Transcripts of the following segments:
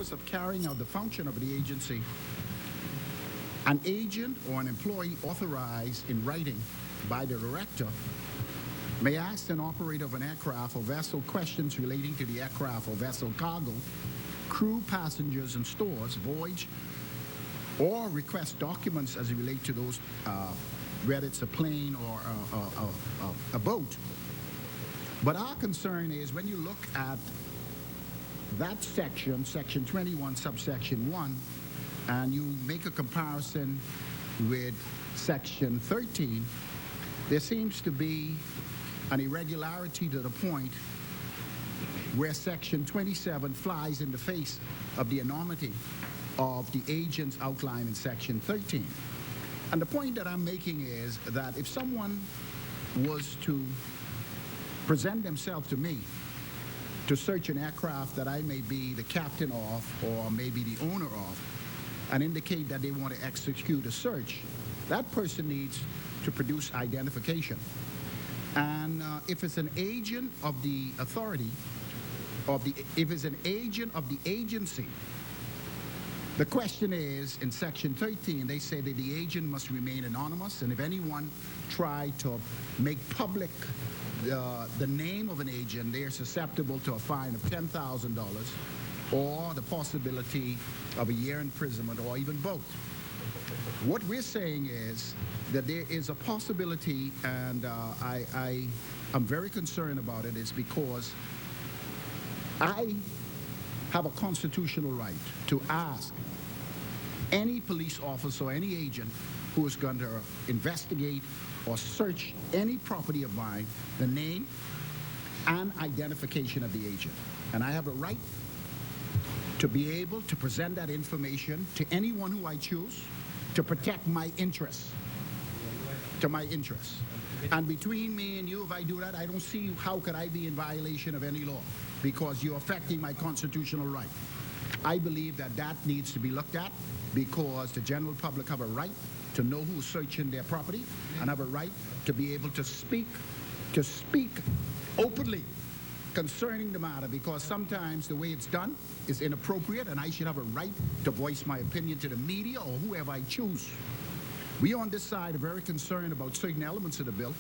purpose of carrying out the function of the agency, an agent or an employee authorized in writing by the director may ask an operator of an aircraft or vessel questions relating to the aircraft or vessel cargo, crew, passengers, and stores, voyage, or request documents as it relates to those, whether it's a plane or a boat. But our concern is when you look at that section, section 21, subsection 1, and you make a comparison with section 13, there seems to be an irregularity to the point where section 27 flies in the face of the enormity of the agents outlined in section 13. And the point that I'm making is that if someone was to present themselves to me to search an aircraft that I may be the captain of or maybe the owner of, and indicate that they want to execute a search, that person needs to produce identification. And if it's an agent of the authority, if it's an agent of the agency, the question is, in section 13, they say that the agent must remain anonymous, and if anyone tried to make public the name of an agent, they are susceptible to a fine of $10,000 or the possibility of a year imprisonment or even both. What we're saying is that there is a possibility, and I'm very concerned about it, is because I have a constitutional right to ask any police officer or any agent who is going to investigate or search any property of mine, the name and identification of the agent. And I have a right to be able to present that information to anyone who I choose to protect my interests, And between me and you, if I do that, I don't see how could I be in violation of any law, because you're affecting my constitutional right. I believe that that needs to be looked at, because the general public have a right to know who's searching their property and have a right to be able to speak openly concerning the matter, because sometimes the way it's done is inappropriate, and I should have a right to voice my opinion to the media or whoever I choose. We on this side are very concerned about certain elements of the bill,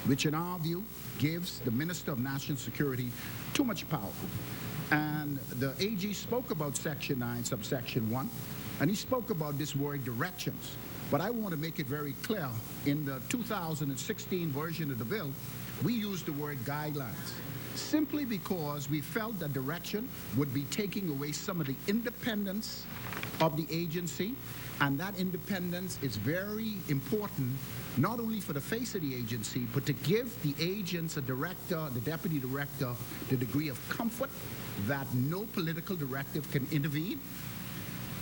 which in our view gives the Minister of National Security too much power. And the AG spoke about section 9, subsection 1, and he spoke about this word directions. But I want to make it very clear, in the 2016 version of the bill, we used the word guidelines, simply because we felt that direction would be taking away some of the independence of the agency, and that independence is very important, not only for the face of the agency, but to give the agents, a director, the deputy director, the degree of comfort that no political directive can intervene,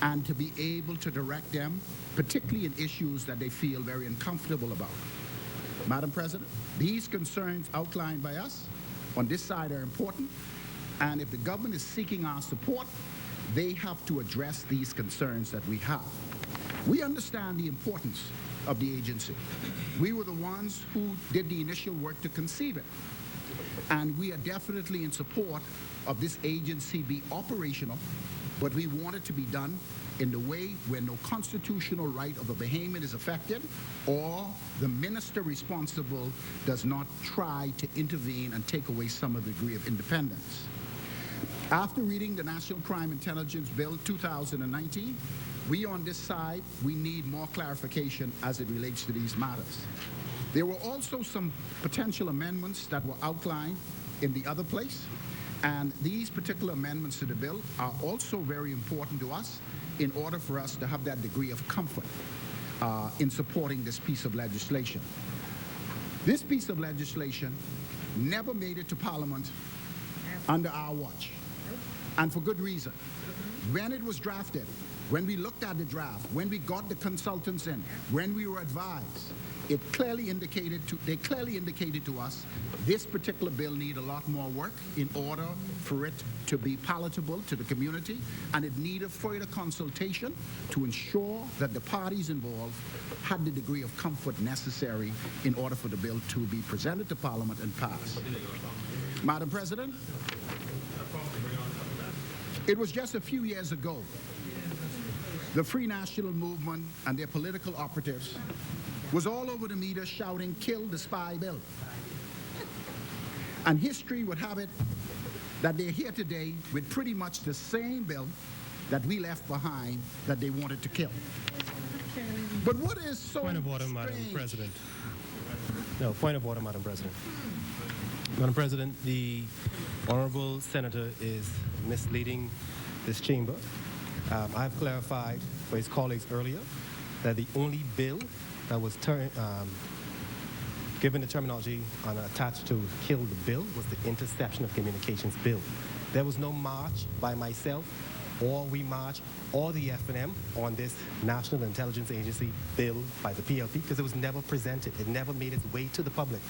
and to be able to direct them, particularly in issues that they feel very uncomfortable about. Madam President, these concerns outlined by us on this side are important, and if the government is seeking our support, they have to address these concerns that we have. We understand the importance of the agency. We were the ones who did the initial work to conceive it, and we are definitely in support of this agency be operational, but we want it to be done in the way where no constitutional right of a Bahamian is affected, or the minister responsible does not try to intervene and take away some of the degree of independence. After reading the National Crime Intelligence Bill 2019, we on this side, we need more clarification as it relates to these matters. There were also some potential amendments that were outlined in the other place, and these particular amendments to the bill are also very important to us in order for us to have that degree of comfort in supporting this piece of legislation. This piece of legislation never made it to Parliament under our watch, and for good reason. When it was drafted, when we looked at the draft, when we got the consultants in, when we were advised, they clearly indicated to us this particular bill needed a lot more work in order for it to be palatable to the community, and it needed further consultation to ensure that the parties involved had the degree of comfort necessary in order for the bill to be presented to Parliament and passed. Madam President, It was just a few years ago, the Free National Movement and their political operatives was all over the media shouting, "Kill the spy bill." And history would have it that they're here today with pretty much the same bill that we left behind that they wanted to kill. But what is so Point of order, strange? Madam President. No, point of order, Madam President. Madam President, the honorable senator is misleading this chamber. I've clarified for his colleagues earlier that the only bill that was given the terminology attached to kill the bill was the Interception of Communications Bill. There was no march by myself or We March or the FNM on this National Intelligence Agency bill by the PLP because it was never presented. It never made its way to the public.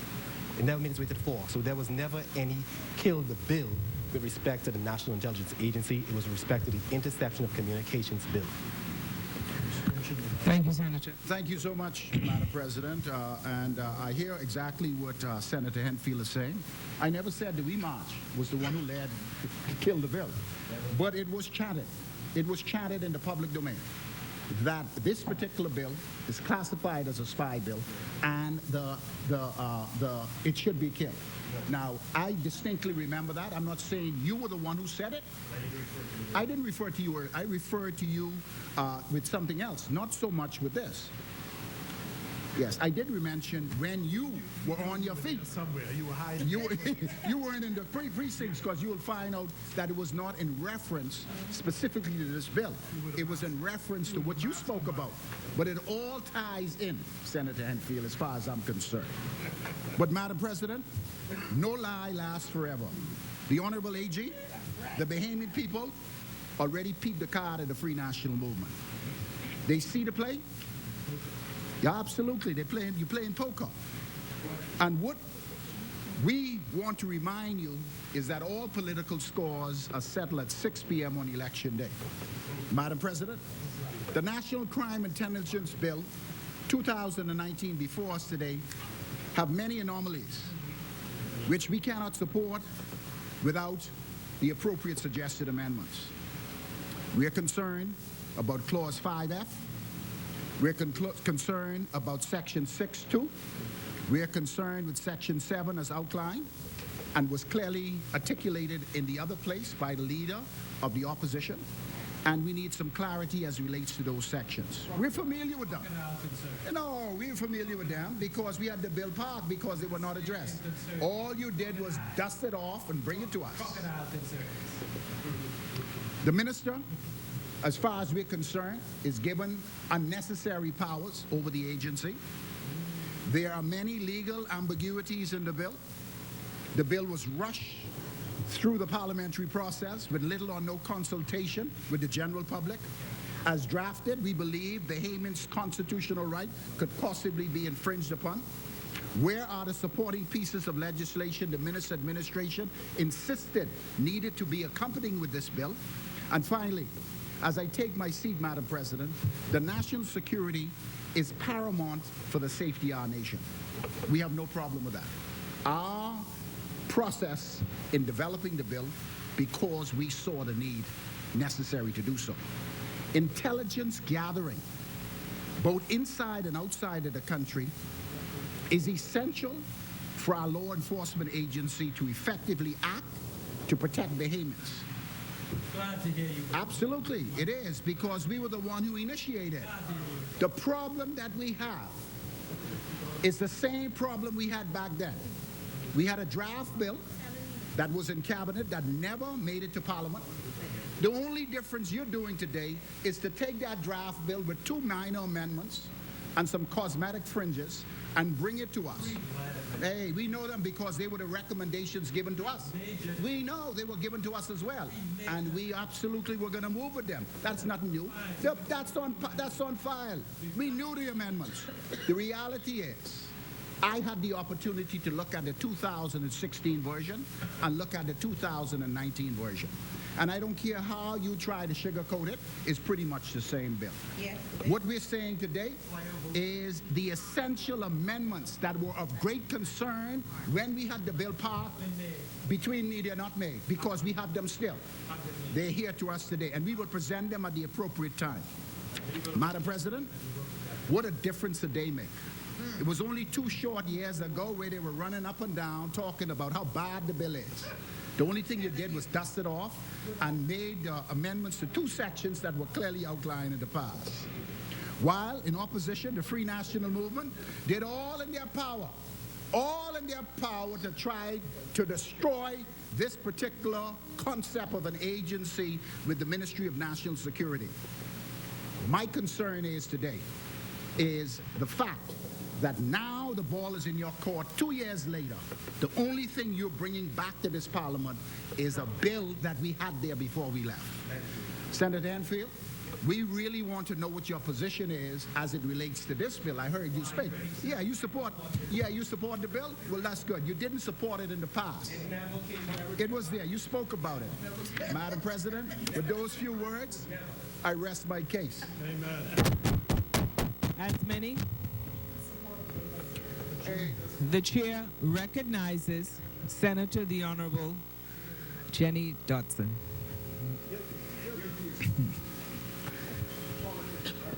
It never made its way to the floor. So there was never any kill the bill with respect to the National Intelligence Agency. It was with respect to the Interception of Communications Bill. Thank you, Senator. Thank you so much, Madam President. I hear exactly what Senator Henfield is saying. I never said that We March was the one who led to kill the bill. But it was chatted. It was chatted in the public domain that this particular bill is classified as a spy bill and it should be killed. Now, I distinctly remember that. I'm not saying you were the one who said it. I didn't refer to you. I referred to you with something else, not so much with this. Yes, I did mention when you were on your feet. Somewhere you were hiding. You weren't in the precincts because you will find out that it was not in reference specifically to this bill. It was in reference to what you spoke about. But it all ties in, Senator Henfield, as far as I'm concerned. But, Madam President, no lie lasts forever. The Honorable AG, the Bahamian people, already peeped the card of the Free National Movement. They see the play. Yeah, absolutely. You're playing poker. And what we want to remind you is that all political scores are settled at 6 p.m. on Election Day. Madam President, the National Crime Intelligence Bill 2019 before us today have many anomalies which we cannot support without the appropriate suggested amendments. We are concerned about Clause 5F. We're concerned about Section 6.2. We're concerned with Section 7 as outlined and was clearly articulated in the other place by the leader of the opposition. And we need some clarity as relates to those sections. We're familiar with them. No, we're familiar with them because we had the bill parked because they were not addressed. All you did was dust it off and bring it to us. The minister, as far as we're concerned, is given unnecessary powers over the agency. There are many legal ambiguities in the bill. The bill was rushed through the parliamentary process with little or no consultation with the general public. As drafted, we believe Bahamians' constitutional right could possibly be infringed upon. Where are the supporting pieces of legislation the minister administration insisted needed to be accompanying with this bill? And finally, as I take my seat, Madam President, the national security is paramount for the safety of our nation. We have no problem with that. Our process in developing the bill because we saw the need necessary to do so. Intelligence gathering, both inside and outside of the country, is essential for our law enforcement agency to effectively act to protect Bahamians. Glad to hear you. Absolutely, it is, because we were the one who initiated. The problem that we have is the same problem we had back then. We had a draft bill that was in cabinet that never made it to Parliament. The only difference you're doing today is to take that draft bill with 2 minor amendments and some cosmetic fringes and bring it to us. Hey, we know them because they were the recommendations given to us. We know they were given to us as well. And we absolutely were going to move with them. That's nothing new. That's on file. We knew the amendments. The reality is, I had the opportunity to look at the 2016 version and look at the 2019 version. And I don't care how you try to sugarcoat it, it's pretty much the same bill. Yes. What we're saying today is the essential amendments that were of great concern when we had the bill passed Between me, they're not made because we have them still. They're here to us today, and we will present them at the appropriate time. Madam President, what a difference a day makes. It was only 2 short years ago where they were running up and down talking about how bad the bill is. The only thing you did was dust it off and made amendments to 2 sections that were clearly outlined in the past. While in opposition, the Free National Movement did all in their power to try to destroy this particular concept of an agency with the Ministry of National Security. My concern is today is the fact that now the ball is in your court 2 years later. The only thing you're bringing back to this Parliament is a bill that we had there before we left. Senator Enfield, we really want to know what your position is as it relates to this bill. I heard you speak. Yeah, you support the bill? Well, that's good. You didn't support it in the past. It was there. You spoke about it. Madam President, with those few words, I rest my case. Amen. As many, the chair recognizes Senator the Honorable Jenny Dodson.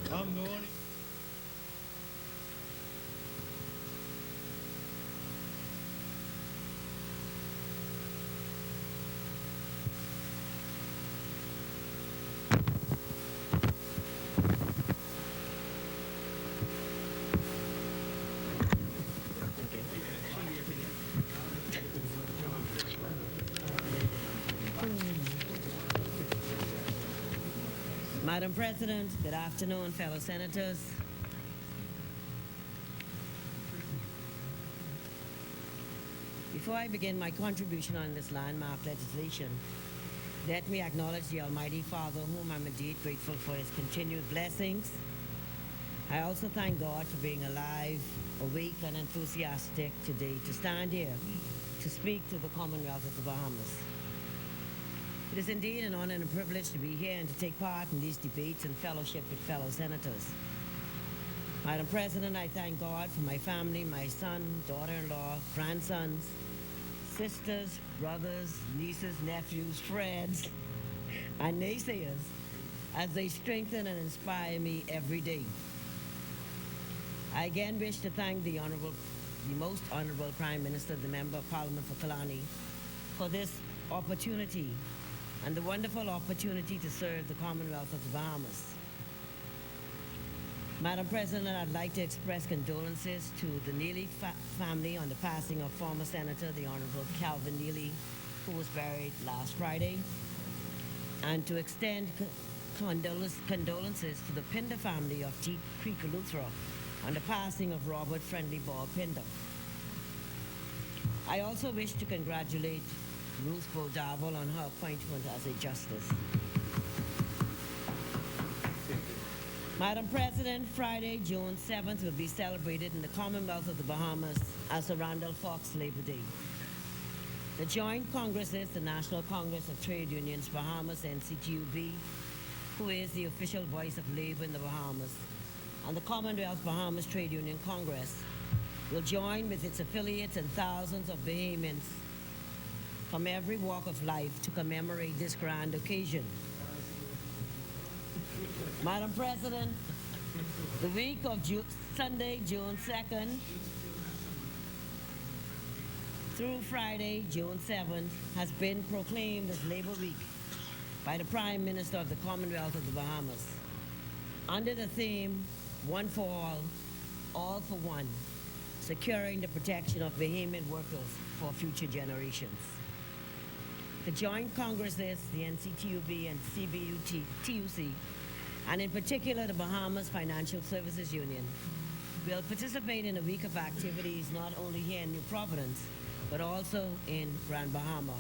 I'm the only. Madam President, good afternoon, fellow senators. Before I begin my contribution on this landmark legislation, let me acknowledge the Almighty Father, whom I'm indeed grateful for his continued blessings. I also thank God for being alive, awake, and enthusiastic today to stand here to speak to the Commonwealth of the Bahamas. It is indeed an honor and a privilege to be here and to take part in these debates and fellowship with fellow senators. Madam President, I thank God for my family, my son, daughter-in-law, grandsons, sisters, brothers, nieces, nephews, friends, and naysayers as they strengthen and inspire me every day. I again wish to thank the Most Honorable Prime Minister, the Member of Parliament for Kalani, for this opportunity and the wonderful opportunity to serve the Commonwealth of the Bahamas. Madam President, I'd like to express condolences to the Neely family on the passing of former Senator, the Honorable Calvin Neely, who was buried last Friday, and to extend condolences to the Pinder family of Teak Creek, Eleuthera, on the passing of Robert Friendly Ball Pinder. I also wish to congratulate Ruth Bodavel on her appointment as a justice. Madam President, Friday, June 7th will be celebrated in the Commonwealth of the Bahamas as the Randall Fox Labor Day. The joint congresses, the National Congress of Trade Unions Bahamas, NCTUB, who is the official voice of labor in the Bahamas, and the Commonwealth Bahamas Trade Union Congress will join with its affiliates and thousands of Bahamians from every walk of life to commemorate this grand occasion. Madam President, the week of Sunday, June 2nd through Friday, June 7th, has been proclaimed as Labor Week by the Prime Minister of the Commonwealth of the Bahamas under the theme, One for All for One, securing the protection of Bahamian workers for future generations. The joint congresses, the NCTUB and CBUTUC, and in particular the Bahamas Financial Services Union, will participate in a week of activities not only here in New Providence, but also in Grand Bahama.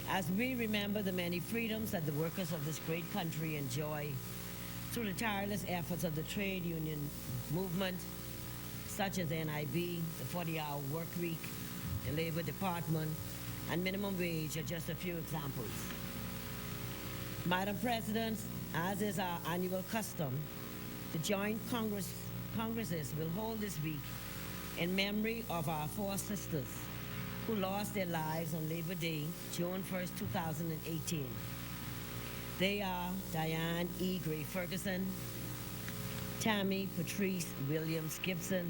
As we remember the many freedoms that the workers of this great country enjoy through the tireless efforts of the trade union movement, such as NIB, the 40-hour work week, the Labor Department, and minimum wage are just a few examples. Madam President, as is our annual custom, the joint congresses will hold this week in memory of our 4 sisters who lost their lives on Labor Day, June 1st, 2018. They are Diane E. Gray Ferguson, Tammy Patrice Williams Gibson,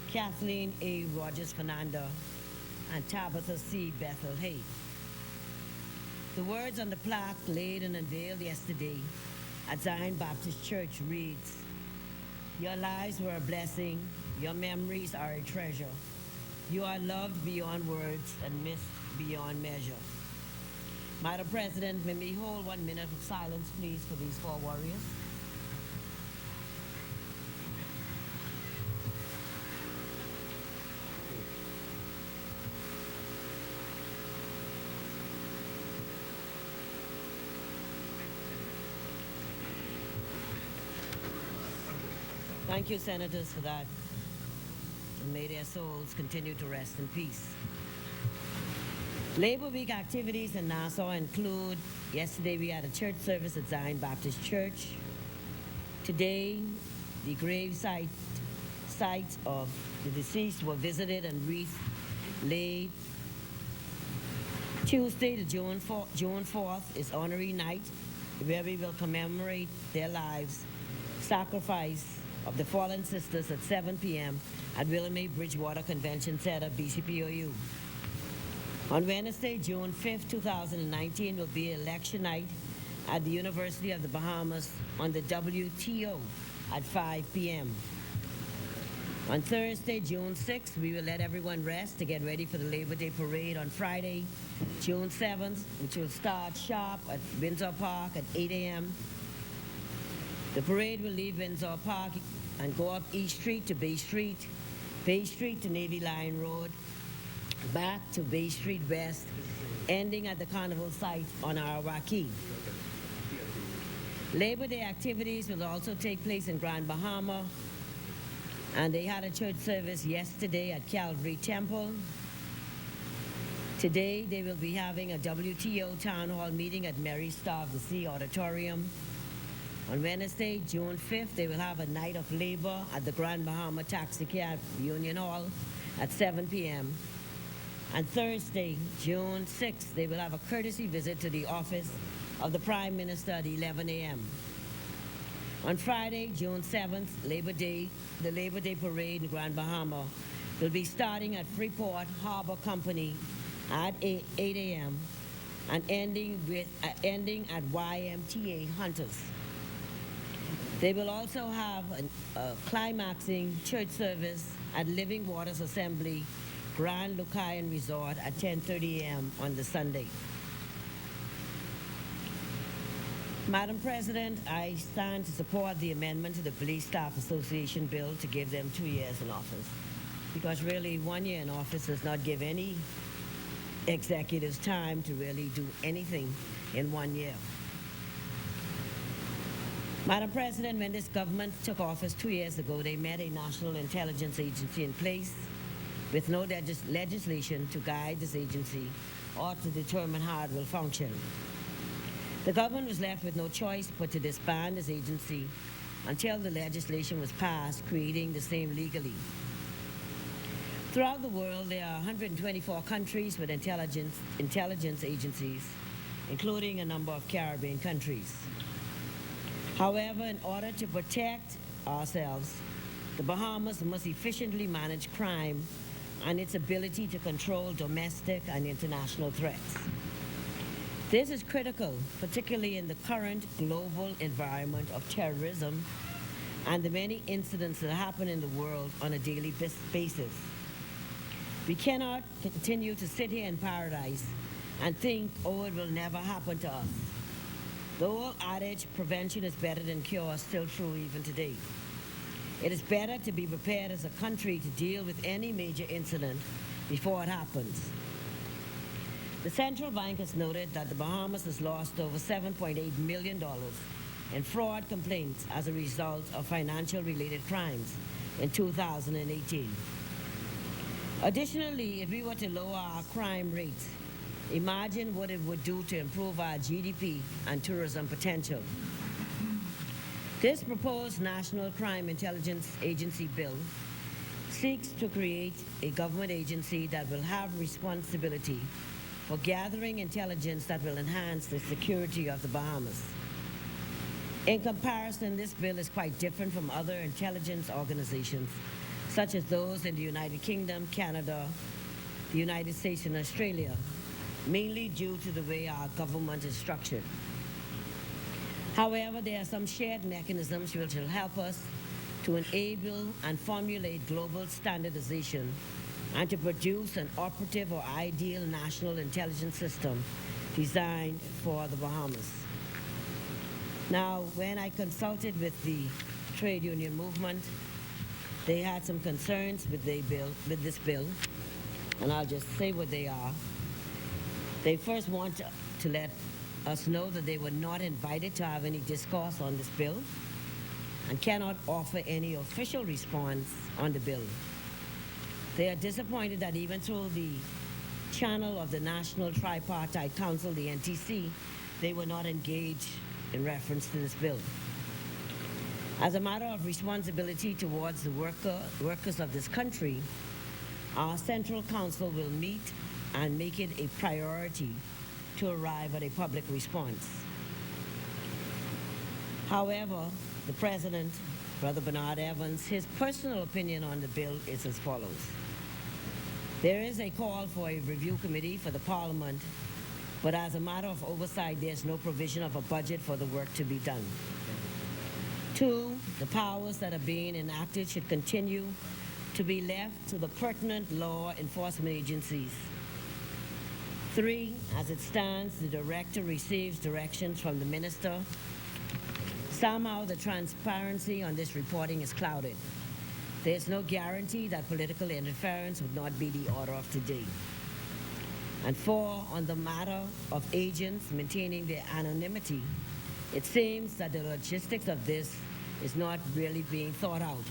Kathleen A. Rogers Fernando, and Tabitha C. Bethel Hay. The words on the plaque laid and unveiled yesterday at Zion Baptist Church reads, "Your lives were a blessing, your memories are a treasure. You are loved beyond words and missed beyond measure." Madam President, may we hold 1 minute of silence, please, for these four warriors. Thank you, Senators, for that. And may their souls continue to rest in peace. Labor Week activities in Nassau include, yesterday we had a church service at Zion Baptist Church. Today, the grave sites of the deceased were visited and wreaths laid. Tuesday, June 4th, is Honorary Night, where we will commemorate their lives, sacrifice of the fallen sisters at 7 p.m. at Willamette Bridgewater Convention Center, BCPOU. On Wednesday, June 5th, 2019, will be election night at the University of the Bahamas on the WTO at 5 p.m. On Thursday, June 6th, we will let everyone rest to get ready for the Labor Day Parade on Friday, June 7th, which will start sharp at Windsor Park at 8 a.m. The parade will leave Windsor Park and go up East Street to Bay Street to Navy Line Road, back to Bay Street West, ending at the carnival site on Arawaki. Labor Day activities will also take place in Grand Bahama, and they had a church service yesterday at Calvary Temple. Today, they will be having a WTO Town Hall meeting at Mary Star of the Sea Auditorium. On Wednesday, June 5th, they will have a night of labor at the Grand Bahama Taxicab Union Hall at 7 p.m. And Thursday, June 6th, they will have a courtesy visit to the office of the Prime Minister at 11 a.m. On Friday, June 7th, Labor Day, the Labor Day Parade in Grand Bahama will be starting at Freeport Harbor Company at 8 a.m. and ending at YMTA Hunters. They will also have a climaxing church service at Living Waters Assembly, Grand Lucayan Resort at 10:30 a.m. on the Sunday. Madam President, I stand to support the amendment to the Police Staff Association bill to give them 2 years in office. Because really, 1 year in office does not give any executives time to really do anything in 1 year. Madam President, when this government took office 2 years ago, they met a national intelligence agency in place with no legislation to guide this agency or to determine how it will function. The government was left with no choice but to disband this agency until the legislation was passed, creating the same legally. Throughout the world, there are 124 countries with intelligence agencies, including a number of Caribbean countries. However, in order to protect ourselves, the Bahamas must efficiently manage crime and its ability to control domestic and international threats. This is critical, particularly in the current global environment of terrorism and the many incidents that happen in the world on a daily basis. We cannot continue to sit here in paradise and think, oh, it will never happen to us. The old adage, prevention is better than cure, is still true even today. It is better to be prepared as a country to deal with any major incident before it happens. The central bank has noted that the Bahamas has lost over $7.8 million in fraud complaints as a result of financial-related crimes in 2018. Additionally, if we were to lower our crime rates, imagine what it would do to improve our GDP and tourism potential. This proposed National Crime Intelligence Agency bill seeks to create a government agency that will have responsibility for gathering intelligence that will enhance the security of the Bahamas. In comparison, this bill is quite different from other intelligence organizations, such as those in the United Kingdom, Canada, the United States, and Australia, mainly due to the way our government is structured. However, there are some shared mechanisms which will help us to enable and formulate global standardization and to produce an operative or ideal national intelligence system designed for the Bahamas. Now, when I consulted with the trade union movement, they had some concerns with this bill, and I'll just say what they are. They first want to let us know that they were not invited to have any discourse on this bill and cannot offer any official response on the bill. They are disappointed that even through the channel of the National Tripartite Council, the NTC, they were not engaged in reference to this bill. As a matter of responsibility towards the workers of this country, our Central Council will meet and make it a priority to arrive at a public response. However, the President, Brother Bernard Evans, his personal opinion on the bill is as follows. There is a call for a review committee for the Parliament, but as a matter of oversight, there's no provision of a budget for the work to be done. 2, the powers that are being enacted should continue to be left to the pertinent law enforcement agencies. 3, as it stands, the director receives directions from the minister. Somehow the transparency on this reporting is clouded. There's no guarantee that political interference would not be the order of today. And 4, on the matter of agents maintaining their anonymity, it seems that the logistics of this is not really being thought out.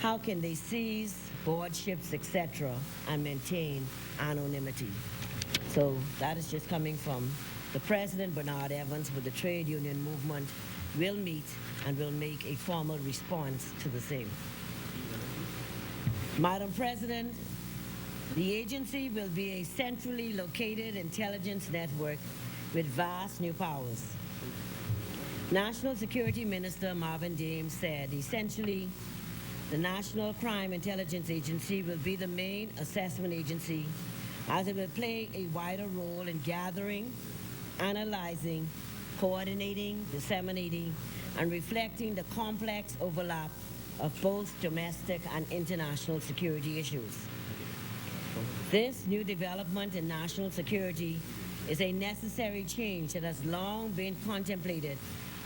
How can they seize, board ships, etc., and maintain anonymity? So that is just coming from the President, Bernard Evans, with the trade union movement will meet and will make a formal response to the same. Madam President, the agency will be a centrally located intelligence network with vast new powers. National Security Minister Marvin Dames said, essentially, the National Crime Intelligence Agency will be the main assessment agency as it will play a wider role in gathering, analyzing, coordinating, disseminating, and reflecting the complex overlap of both domestic and international security issues. This new development in national security is a necessary change that has long been contemplated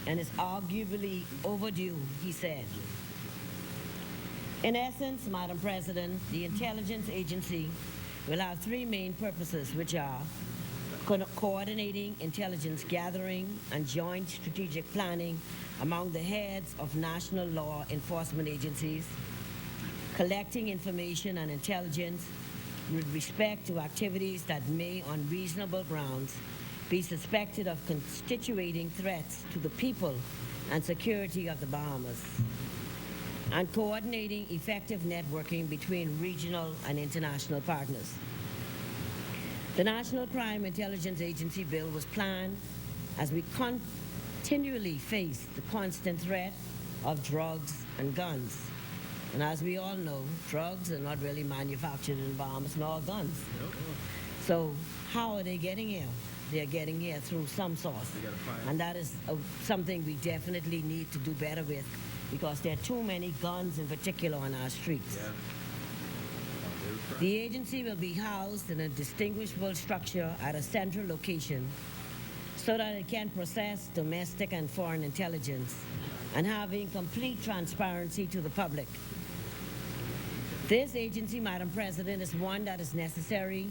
and is arguably overdue, he said. In essence, Madam President, the intelligence agency will have 3 main purposes, which are coordinating intelligence gathering and joint strategic planning among the heads of national law enforcement agencies, collecting information and intelligence with respect to activities that may, on reasonable grounds, be suspected of constituting threats to the people and security of the Bahamas, and coordinating effective networking between regional and international partners. The National Crime Intelligence Agency bill was planned as we continually face the constant threat of drugs and guns. And as we all know, drugs are not really manufactured in Bahamas, nor guns. So how are they getting here? They're getting here through some source. And that is something we definitely need to do better with, because there are too many guns in particular on our streets. The agency will be housed in a distinguishable structure at a central location so that it can process domestic and foreign intelligence and having complete transparency to the public. This agency, Madam President, is one that is necessary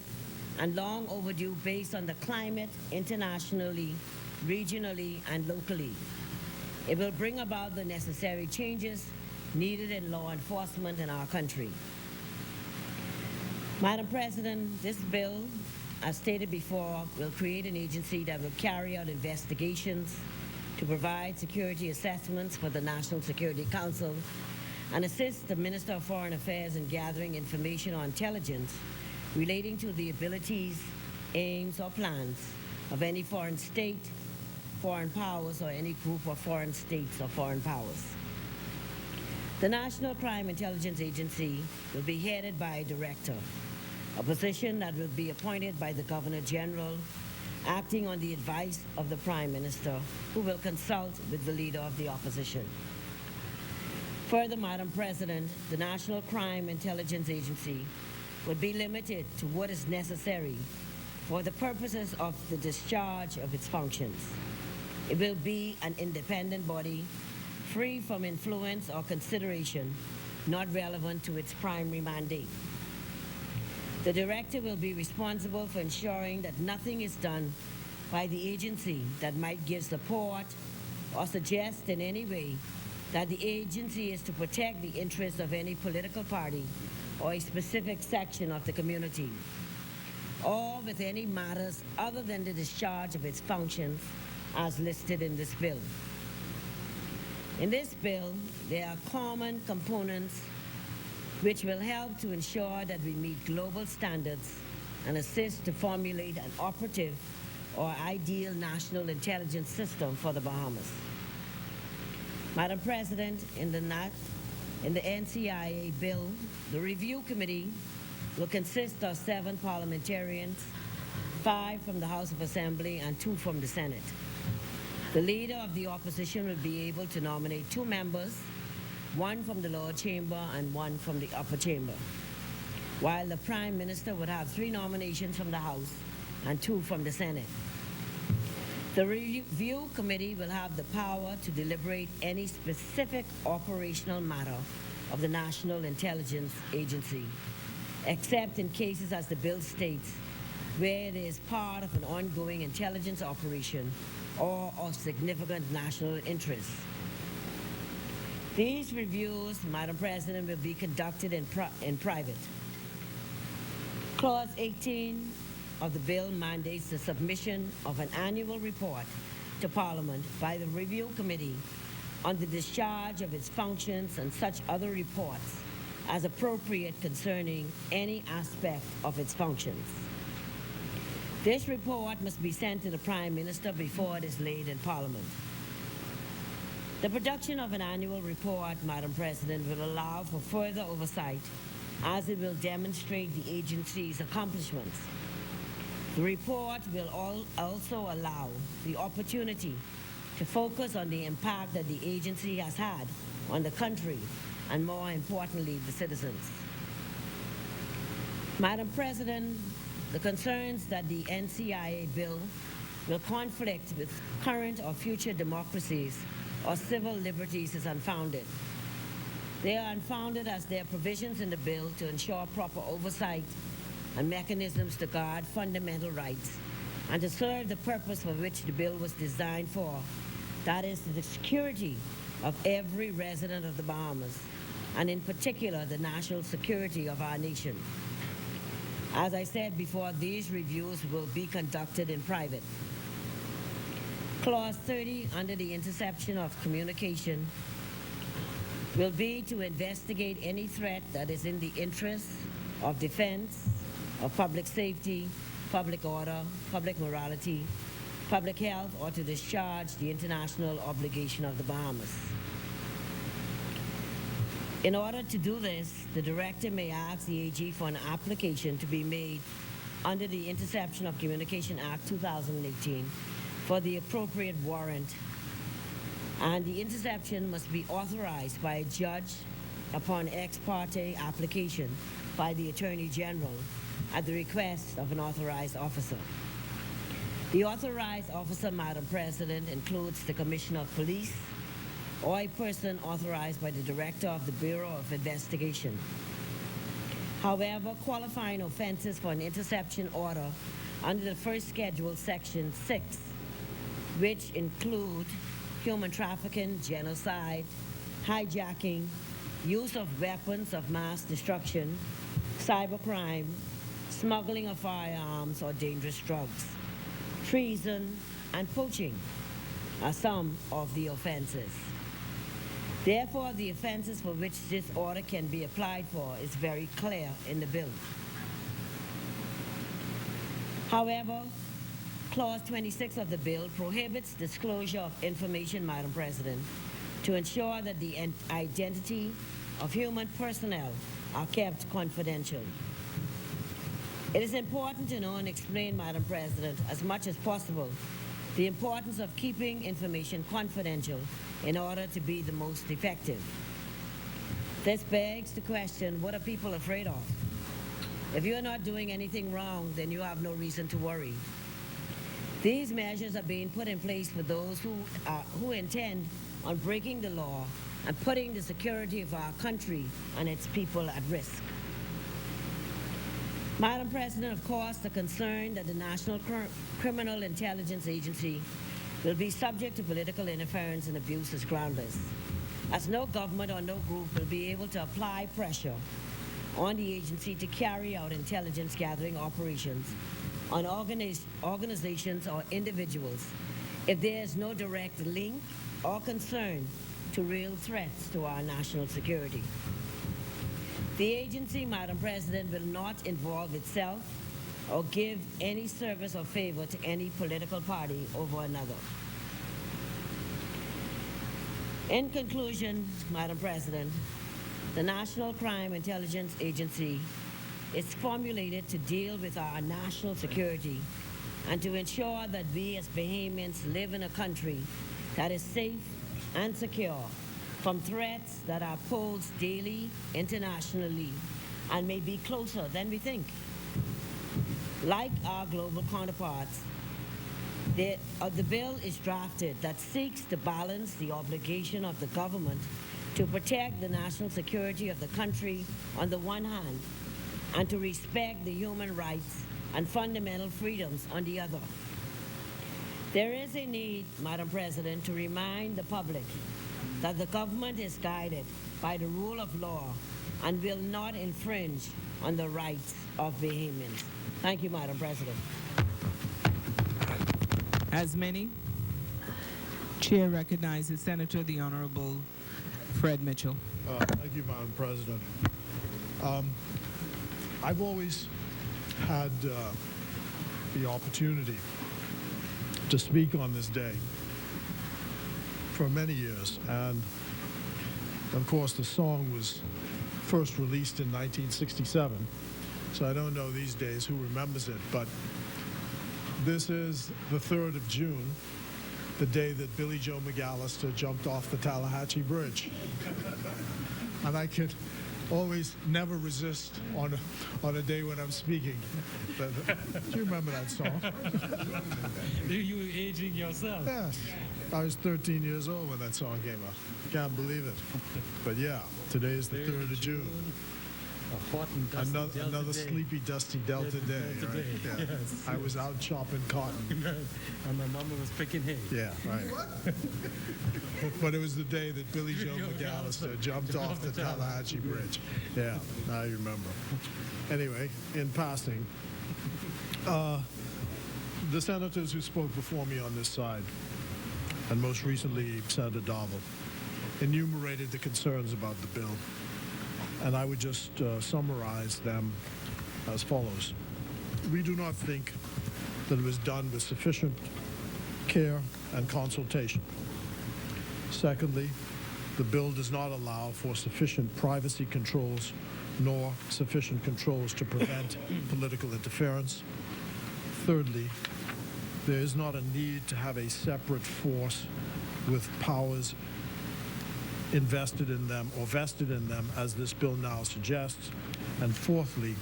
and long overdue based on the climate internationally, regionally, and locally. It will bring about the necessary changes needed in law enforcement in our country. Madam President, this bill, as stated before, will create an agency that will carry out investigations to provide security assessments for the National Security Council and assist the Minister of Foreign Affairs in gathering information or intelligence relating to the abilities, aims, or plans of any foreign state, foreign powers, or any group of foreign states or foreign powers. The National Crime Intelligence Agency will be headed by a director, a position that will be appointed by the Governor General, acting on the advice of the Prime Minister, who will consult with the Leader of the Opposition. Further, Madam President, the National Crime Intelligence Agency will be limited to what is necessary for the purposes of the discharge of its functions. It will be an independent body, free from influence or consideration not relevant to its primary mandate. The director will be responsible for ensuring that nothing is done by the agency that might give support or suggest in any way that the agency is to protect the interests of any political party or a specific section of the community, or with any matters other than the discharge of its functions as listed in this bill. In this bill, there are common components which will help to ensure that we meet global standards and assist to formulate an operative or ideal national intelligence system for the Bahamas. Madam President, in the NCIA bill, the review committee will consist of 7 parliamentarians, 5 from the House of Assembly and 2 from the Senate. The Leader of the Opposition will be able to nominate 2 members, 1 from the lower chamber and 1 from the upper chamber, while the Prime Minister would have 3 nominations from the House and 2 from the Senate. The review committee will have the power to deliberate any specific operational matter of the National Intelligence Agency, except in cases, as the bill states, where it is part of an ongoing intelligence operation or of significant national interest. These reviews, Madam President, will be conducted in private. Clause 18 of the bill mandates the submission of an annual report to Parliament by the Review Committee on the discharge of its functions and such other reports as appropriate concerning any aspect of its functions. This report must be sent to the Prime Minister before it is laid in Parliament. The production of an annual report, Madam President, will allow for further oversight as it will demonstrate the agency's accomplishments. The report will also allow the opportunity to focus on the impact that the agency has had on the country and, more importantly, the citizens. Madam President, the concerns that the NCIA bill will conflict with current or future democracies or civil liberties is unfounded. They are unfounded as there are provisions in the bill to ensure proper oversight and mechanisms to guard fundamental rights and to serve the purpose for which the bill was designed for, that is, the security of every resident of the Bahamas, and in particular, the national security of our nation. As I said before, these reviews will be conducted in private. Clause 30, under the interception of communication, will be to investigate any threat that is in the interest of defense, of public safety, public order, public morality, public health, or to discharge the international obligation of the Bahamas. In order to do this, the director may ask the AG for an application to be made under the Interception of Communication Act 2018 for the appropriate warrant, and the interception must be authorized by a judge upon ex parte application by the Attorney General at the request of an authorized officer. The authorized officer, Madam President, includes the Commissioner of Police or a person authorized by the Director of the Bureau of Investigation. However, qualifying offenses for an interception order under the first schedule, section 6, which include human trafficking, genocide, hijacking, use of weapons of mass destruction, cybercrime, smuggling of firearms or dangerous drugs, treason, and poaching are some of the offenses. Therefore, the offenses for which this order can be applied for is very clear in the bill. However, Clause 26 of the bill prohibits disclosure of information, Madam President, to ensure that the identity of human personnel are kept confidential. It is important to know and explain, Madam President, as much as possible, the importance of keeping information confidential in order to be the most effective. This begs the question, what are people afraid of? If you're not doing anything wrong, then you have no reason to worry. These measures are being put in place for those who intend on breaking the law and putting the security of our country and its people at risk. Madam President, of course, the concern that the National Criminal Intelligence Agency will be subject to political interference and abuse is groundless, as no government or no group will be able to apply pressure on the agency to carry out intelligence gathering operations on organizations or individuals if there is no direct link or concern to real threats to our national security. The agency, Madam President, will not involve itself or give any service or favor to any political party over another. In conclusion, Madam President, the National Crime Intelligence Agency is formulated to deal with our national security and to ensure that we as Bahamians live in a country that is safe and secure from threats that are posed daily internationally and may be closer than we think. Like our global counterparts, the bill is drafted that seeks to balance the obligation of the government to protect the national security of the country on the one hand and to respect the human rights and fundamental freedoms on the other. There is a need, Madam President, to remind the public that the government is guided by the rule of law and will not infringe on the rights of Bahamians. Thank you, Madam President. As many, Chair recognizes Senator the Honorable Fred Mitchell. Thank you, Madam President. I've always had the opportunity to speak on this day for many years, and of course the song was first released in 1967, so I don't know these days who remembers it, but this is the 3rd of June, the day that Billy Joe McAllister jumped off the Tallahatchie Bridge. And I could always never resist on a day when I'm speaking. But, do you remember that song? You were aging yourself. Yes. I was 13 years old when that song came out. Can't believe it. But yeah, today is the 3rd of June. A hot and dusty Delta Another day. sleepy, dusty Delta day, right? Yeah. Yes. I was out chopping cotton. And my mama was picking hay. Yeah, right. But it was the day that Billy Joe McAllister jumped off the Tallahatchie Bridge. Yeah, I remember. Anyway, in passing, the senators who spoke before me on this side, and most recently Senator Darville, enumerated the concerns about the bill. And I would just summarize them as follows. We do not think that it was done with sufficient care and consultation. Secondly, the bill does not allow for sufficient privacy controls nor sufficient controls to prevent political interference. Thirdly, there is not a need to have a separate force with powers invested in them or vested in them, as this bill now suggests. And fourthly,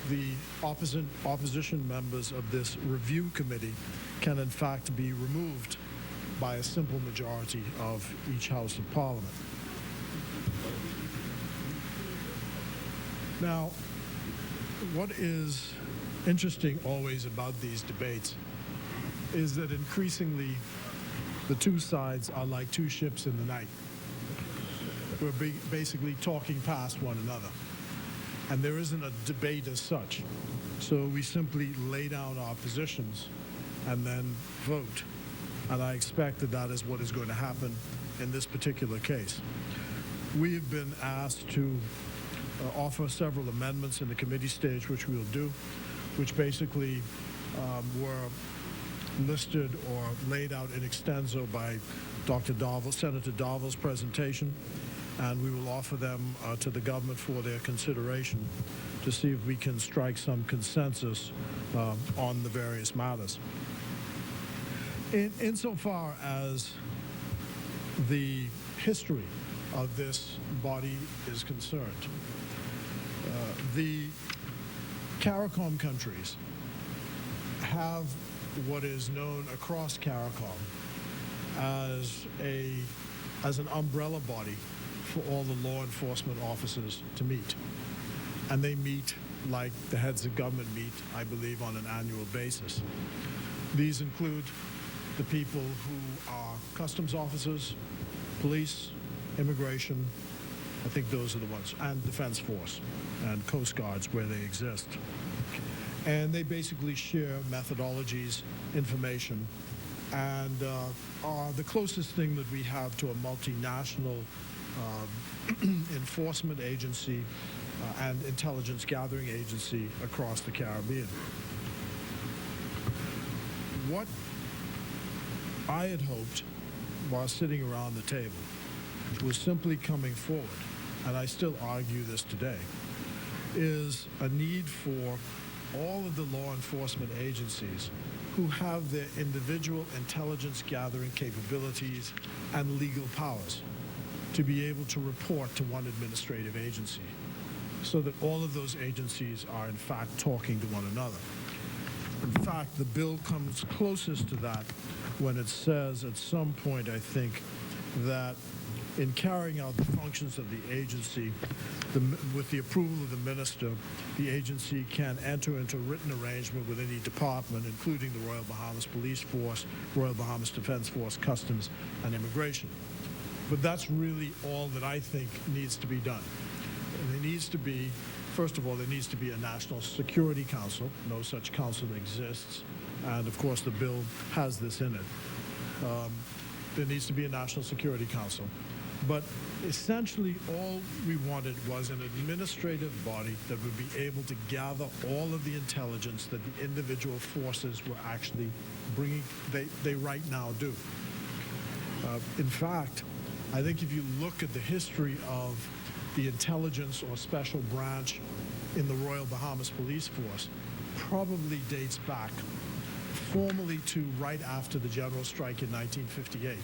the opposition members of this review committee can in fact be removed by a simple majority of each House of Parliament. Now, what is interesting always about these debates is that increasingly the two sides are like two ships in the night. We're basically talking past one another. And there isn't a debate as such. So we simply lay down our positions and then vote. And I expect that that is what is going to happen in this particular case. We have been asked to offer several amendments in the committee stage, which we will do, which basically were listed or laid out in extenso by Dr. Darville, Senator Darville's presentation, and we will offer them to the government for their consideration to see if we can strike some consensus on the various matters. Insofar as the history of this body is concerned, the CARICOM countries have what is known across CARICOM as an umbrella body for all the law enforcement officers to meet. And they meet like the heads of government meet, I believe, on an annual basis. These include the people who are customs officers, police, immigration, I think those are the ones, and Defense Force and Coast Guards where they exist. And they basically share methodologies, information, and are the closest thing that we have to a multinational enforcement agency and intelligence gathering agency across the Caribbean. What I had hoped while sitting around the table was simply coming forward, and I still argue this today, is a need for all of the law enforcement agencies who have their individual intelligence gathering capabilities and legal powers to be able to report to one administrative agency so that all of those agencies are in fact talking to one another. In fact, the bill comes closest to that when it says at some point, I think, that in carrying out the functions of the agency, with the approval of the minister, the agency can enter into written arrangement with any department, including the Royal Bahamas Police Force, Royal Bahamas Defense Force, Customs, and Immigration. But that's really all that I think needs to be done. And there needs to be, first of all, there needs to be a National Security Council. No such council exists. And of course, the bill has this in it. There needs to be a National Security Council. But essentially, all we wanted was an administrative body that would be able to gather all of the intelligence that the individual forces were actually bringing, they right now do. In fact, I think if you look at the history of the intelligence or special branch in the Royal Bahamas Police Force, probably dates back formally to right after the general strike in 1958,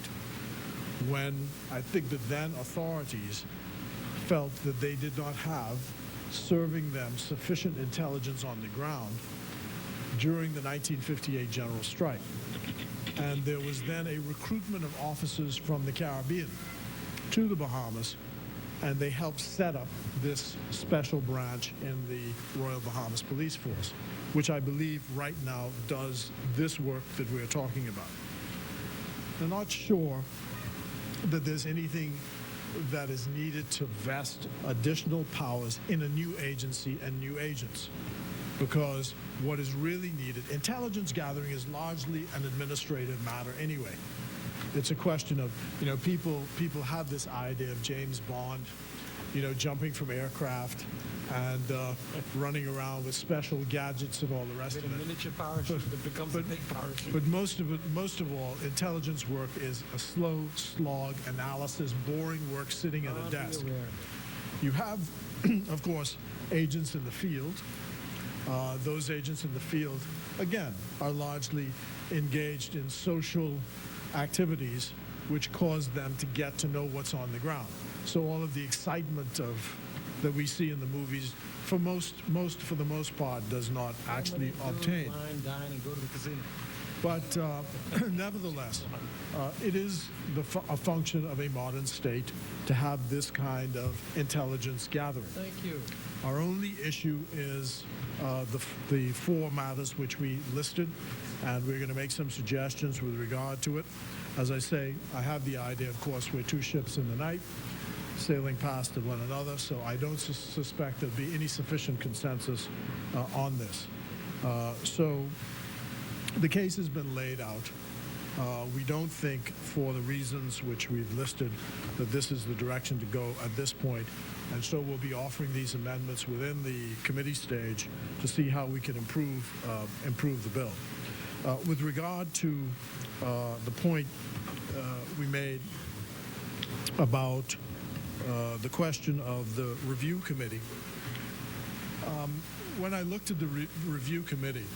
when I think the then authorities felt that they did not have serving them sufficient intelligence on the ground during the 1958 general strike. And there was then a recruitment of officers from the Caribbean to the Bahamas, and they helped set up this special branch in the Royal Bahamas Police Force, which I believe right now does this work that we're talking about. I'm not sure that there's anything that is needed to vest additional powers in a new agency and new agents, because what is really needed, intelligence gathering is largely an administrative matter anyway. It's a question of, people have this idea of James Bond, jumping from aircraft and running around with special gadgets and all the rest of it. With a miniature parachute that becomes a big parachute. But most of all, intelligence work is a slow slog analysis, boring work sitting at a desk. You have, of course, agents in the field. Those agents in the field, again, are largely engaged in social activities which cause them to get to know what's on the ground. So all of the excitement that we see in the movies, for the most part, does not actually obtain. Wine, dine, and go to the casino. But nevertheless, it is a function of a modern state to have this kind of intelligence gathering. Thank you. Our only issue is the four matters which we listed, and we're going to make some suggestions with regard to it. As I say, I have the idea, of course, we're two ships in the night, sailing past one another, so I don't suspect there'll be any sufficient consensus on this. So the case has been laid out, We don't think, for the reasons which we've listed, that this is the direction to go at this point, and so we'll be offering these amendments within the committee stage to see how we can improve the bill. With regard to the point we made about the question of the review committee, when I looked at the review committee,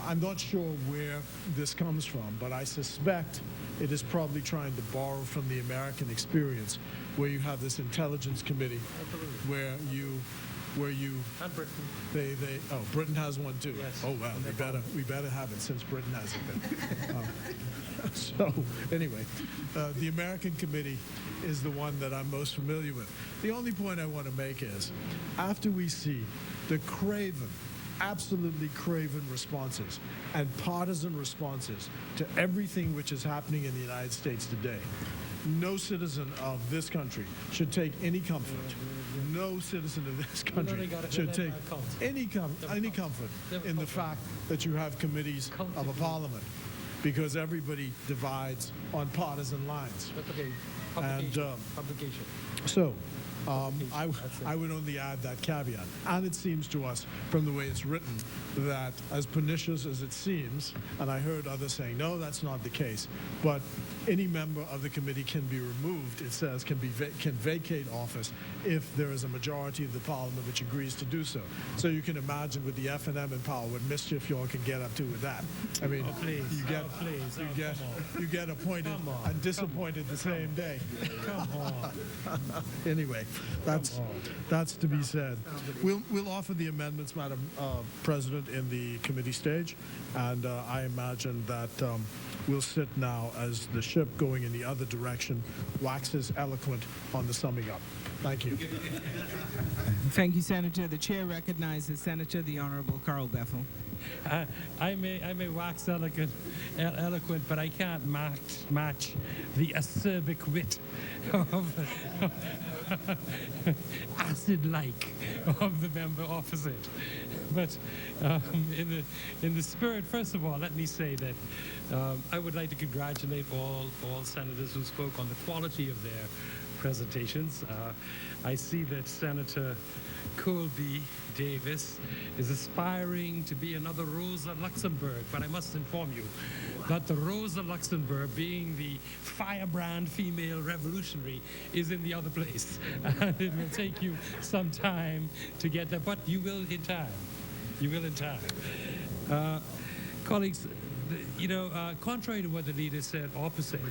I'm not sure where this comes from, but I suspect it is probably trying to borrow from the American experience, where you have this intelligence committee, where you And Britain. Britain has one too. Yes. Oh wow, we better have it since Britain has it. So anyway, the American committee is the one that I'm most familiar with. The only point I want to make is, after we see the absolutely craven responses and partisan responses to everything which is happening in the United States today, no citizen of this country should take any comfort. No citizen of this country should take any comfort in the fact that you have committees of a parliament, because everybody divides on partisan lines. That's okay. And Publication. so I would only add that caveat. And it seems to us, from the way it's written, that as pernicious as it seems, and I heard others saying, no, that's not the case, but any member of the committee can be removed, it says, can vacate office if there is a majority of the parliament which agrees to do so. So you can imagine with the FNM in power what mischief you all can get up to with that. I mean, you get appointed and disappointed the same day. Come on. Anyway, that's to be said. We'll offer the amendments, Madam President, in the committee stage, and I imagine that we'll sit now as the ship going in the other direction waxes eloquent on the summing up. Thank you. Thank you, Senator. The chair recognizes Senator the Honorable Carl Bethel. I may wax eloquent, but I can't match the acerbic wit of acid-like of the member opposite. But in the spirit, first of all, let me say that I would like to congratulate all senators who spoke on the quality of their presentations. I see that Senator Colby Davis is aspiring to be another Rosa Luxemburg, but I must inform you that the Rosa Luxemburg, being the firebrand female revolutionary, is in the other place. And it will take you some time to get there, but you will in time. You will in time. Colleagues, contrary to what the leader said opposite,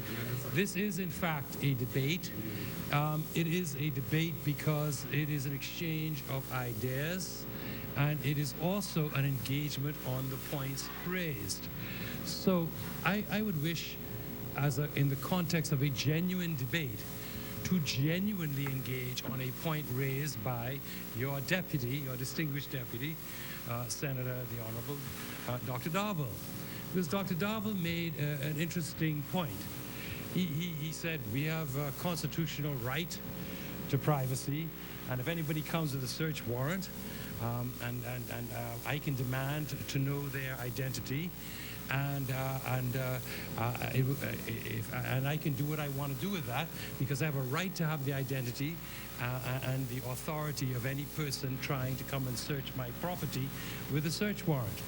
this is in fact a debate. It is a debate because it is an exchange of ideas, and it is also an engagement on the points raised. So I would wish, in the context of a genuine debate, to genuinely engage on a point raised by your deputy, your distinguished deputy, Senator the Honorable Dr. Darville. Because Dr. Darville made an interesting point. He said we have a constitutional right to privacy, and if anybody comes with a search warrant, and I can demand to know their identity, and I can do what I want to do with that, because I have a right to have the identity and the authority of any person trying to come and search my property with a search warrant.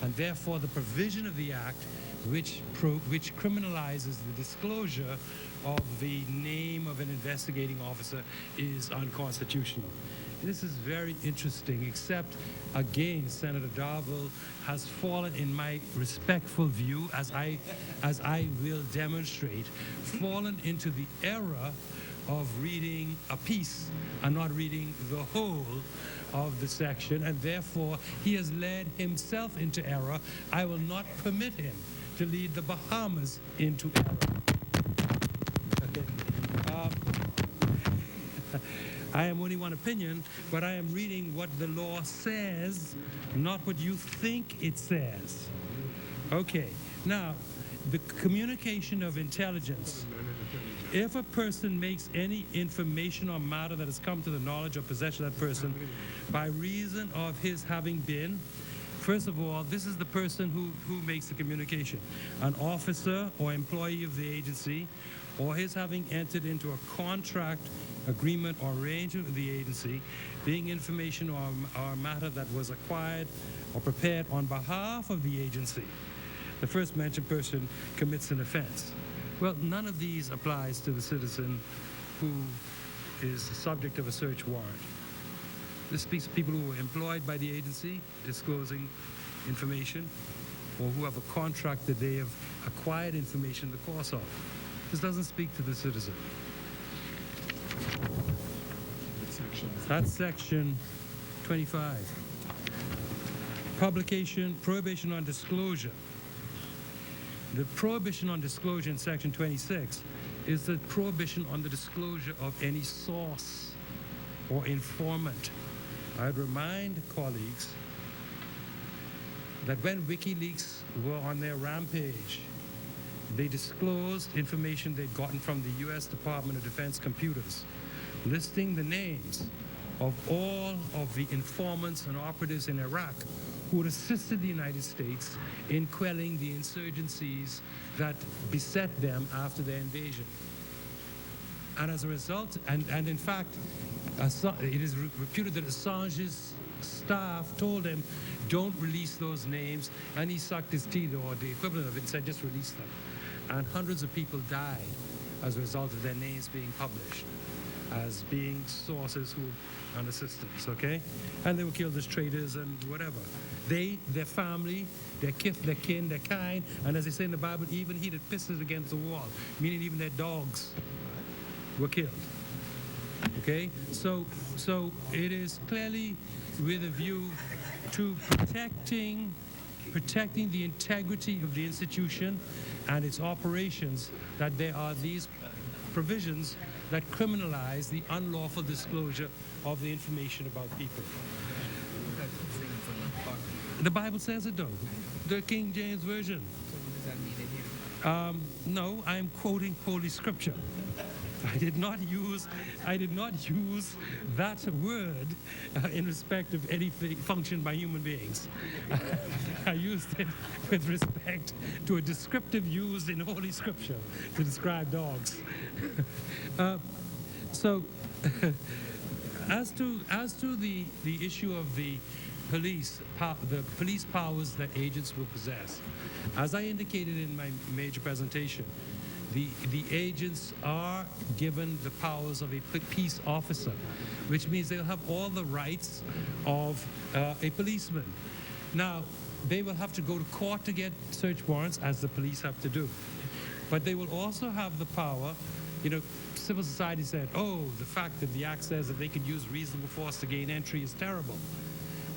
And therefore, the provision of the Act which criminalizes the disclosure of the name of an investigating officer is unconstitutional. This is very interesting, except, again, Senator Darville has fallen, in my respectful view, as I will demonstrate, fallen into the error of reading a piece and not reading the whole of the section, and therefore he has led himself into error. I will not permit him to lead the Bahamas into error. I am only one opinion, but I am reading what the law says, not what you think it says. Okay, now, the communication of intelligence. If a person makes any information or matter that has come to the knowledge or possession of that person by reason of his having been First of all, this is the person who makes the communication. An officer or employee of the agency, or his having entered into a contract, agreement, or arrangement with the agency, being information or matter that was acquired or prepared on behalf of the agency. The first mentioned person commits an offense. Well, none of these applies to the citizen who is the subject of a search warrant. This speaks to people who are employed by the agency, disclosing information, or who have a contract that they have acquired information in the course of. This doesn't speak to the citizen. That's section 25. Prohibition on disclosure. The prohibition on disclosure in section 26 is the prohibition on the disclosure of any source or informant. I'd remind colleagues that when WikiLeaks were on their rampage, they disclosed information they'd gotten from the U.S. Department of Defense computers, listing the names of all of the informants and operatives in Iraq who had assisted the United States in quelling the insurgencies that beset them after their invasion. And as a result, and in fact, it is reputed that Assange's staff told him, don't release those names, and he sucked his teeth, or the equivalent of it, and said, just release them. And hundreds of people died as a result of their names being published as being sources who and assistants, okay? And they were killed as traitors and whatever. They, their family, their kith, their kin, their kind, and as they say in the Bible, even he that pisses against the wall, meaning even their dogs were killed. Okay? So it is clearly with a view to protecting the integrity of the institution and its operations that there are these provisions that criminalize the unlawful disclosure of the information about people. The Bible says it though. The King James Version. No, I'm quoting Holy Scripture. I did not use that word in respect of any function by human beings. I used it with respect to a descriptive used in Holy Scripture to describe dogs. So, as to the issue of the police powers that agents will possess, as I indicated in my major presentation, the agents are given the powers of a peace officer, which means they'll have all the rights of a policeman. Now, they will have to go to court to get search warrants, as the police have to do. But they will also have the power, civil society said, oh, the fact that the act says that they could use reasonable force to gain entry is terrible.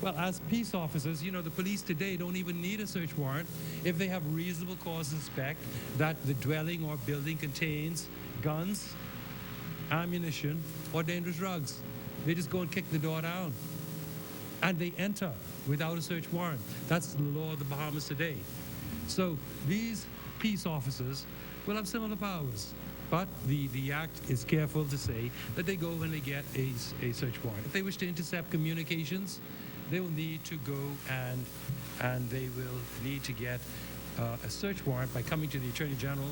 Well, as peace officers, the police today don't even need a search warrant if they have reasonable cause to suspect that the dwelling or building contains guns, ammunition, or dangerous drugs. They just go and kick the door down. And they enter without a search warrant. That's the law of the Bahamas today. So these peace officers will have similar powers. But the Act is careful to say that they go and they get a search warrant. If they wish to intercept communications, they will need to go and they will need to get a search warrant by coming to the Attorney General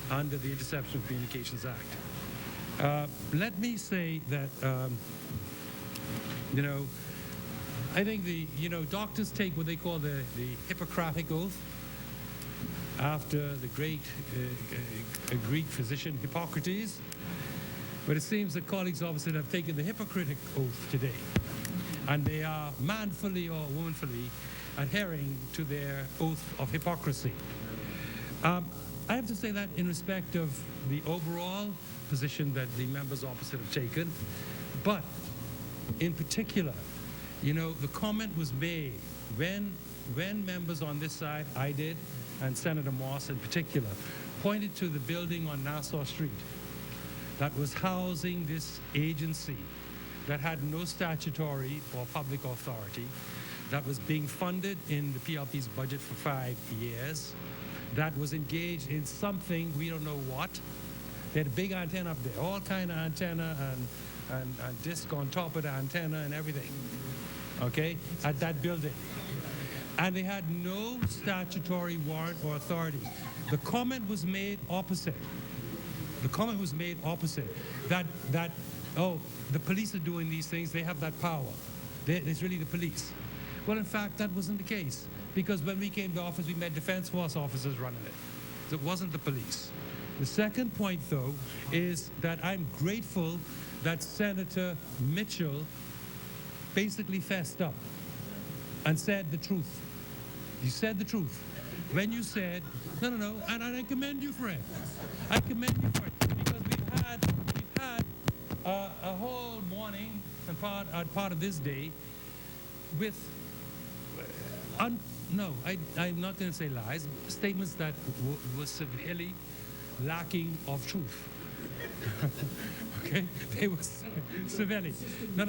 under the Interception of Communications Act. Let me say that, I think doctors take what they call the Hippocratic Oath after the great Greek physician Hippocrates. But it seems that colleagues obviously have taken the Hippocratic Oath today. And they are manfully or womanfully adhering to their oath of hypocrisy. I have to say that in respect of the overall position that the members opposite have taken, but in particular, the comment was made when members on this side, I did, and Senator Moss in particular, pointed to the building on Nassau Street that was housing this agency that had no statutory or public authority, that was being funded in the PLP's budget for 5 years, that was engaged in something we don't know what. They had a big antenna up there, all kind of antenna and disc on top of the antenna and everything, okay, at that building. And they had no statutory warrant or authority. The comment was made opposite. The comment was made opposite. That oh, the police are doing these things, they have that power. It's really the police. Well, in fact, that wasn't the case. Because when we came to office, we met Defense Force officers running it. So it wasn't the police. The second point, though, is that I'm grateful that Senator Mitchell basically fessed up and said the truth. You said the truth. When you said, no, and I commend you for it. I commend you for it. Because we've had a whole morning and part of this day with, I'm not going to say lies, statements that were severely lacking of truth. Okay? They were severely. No.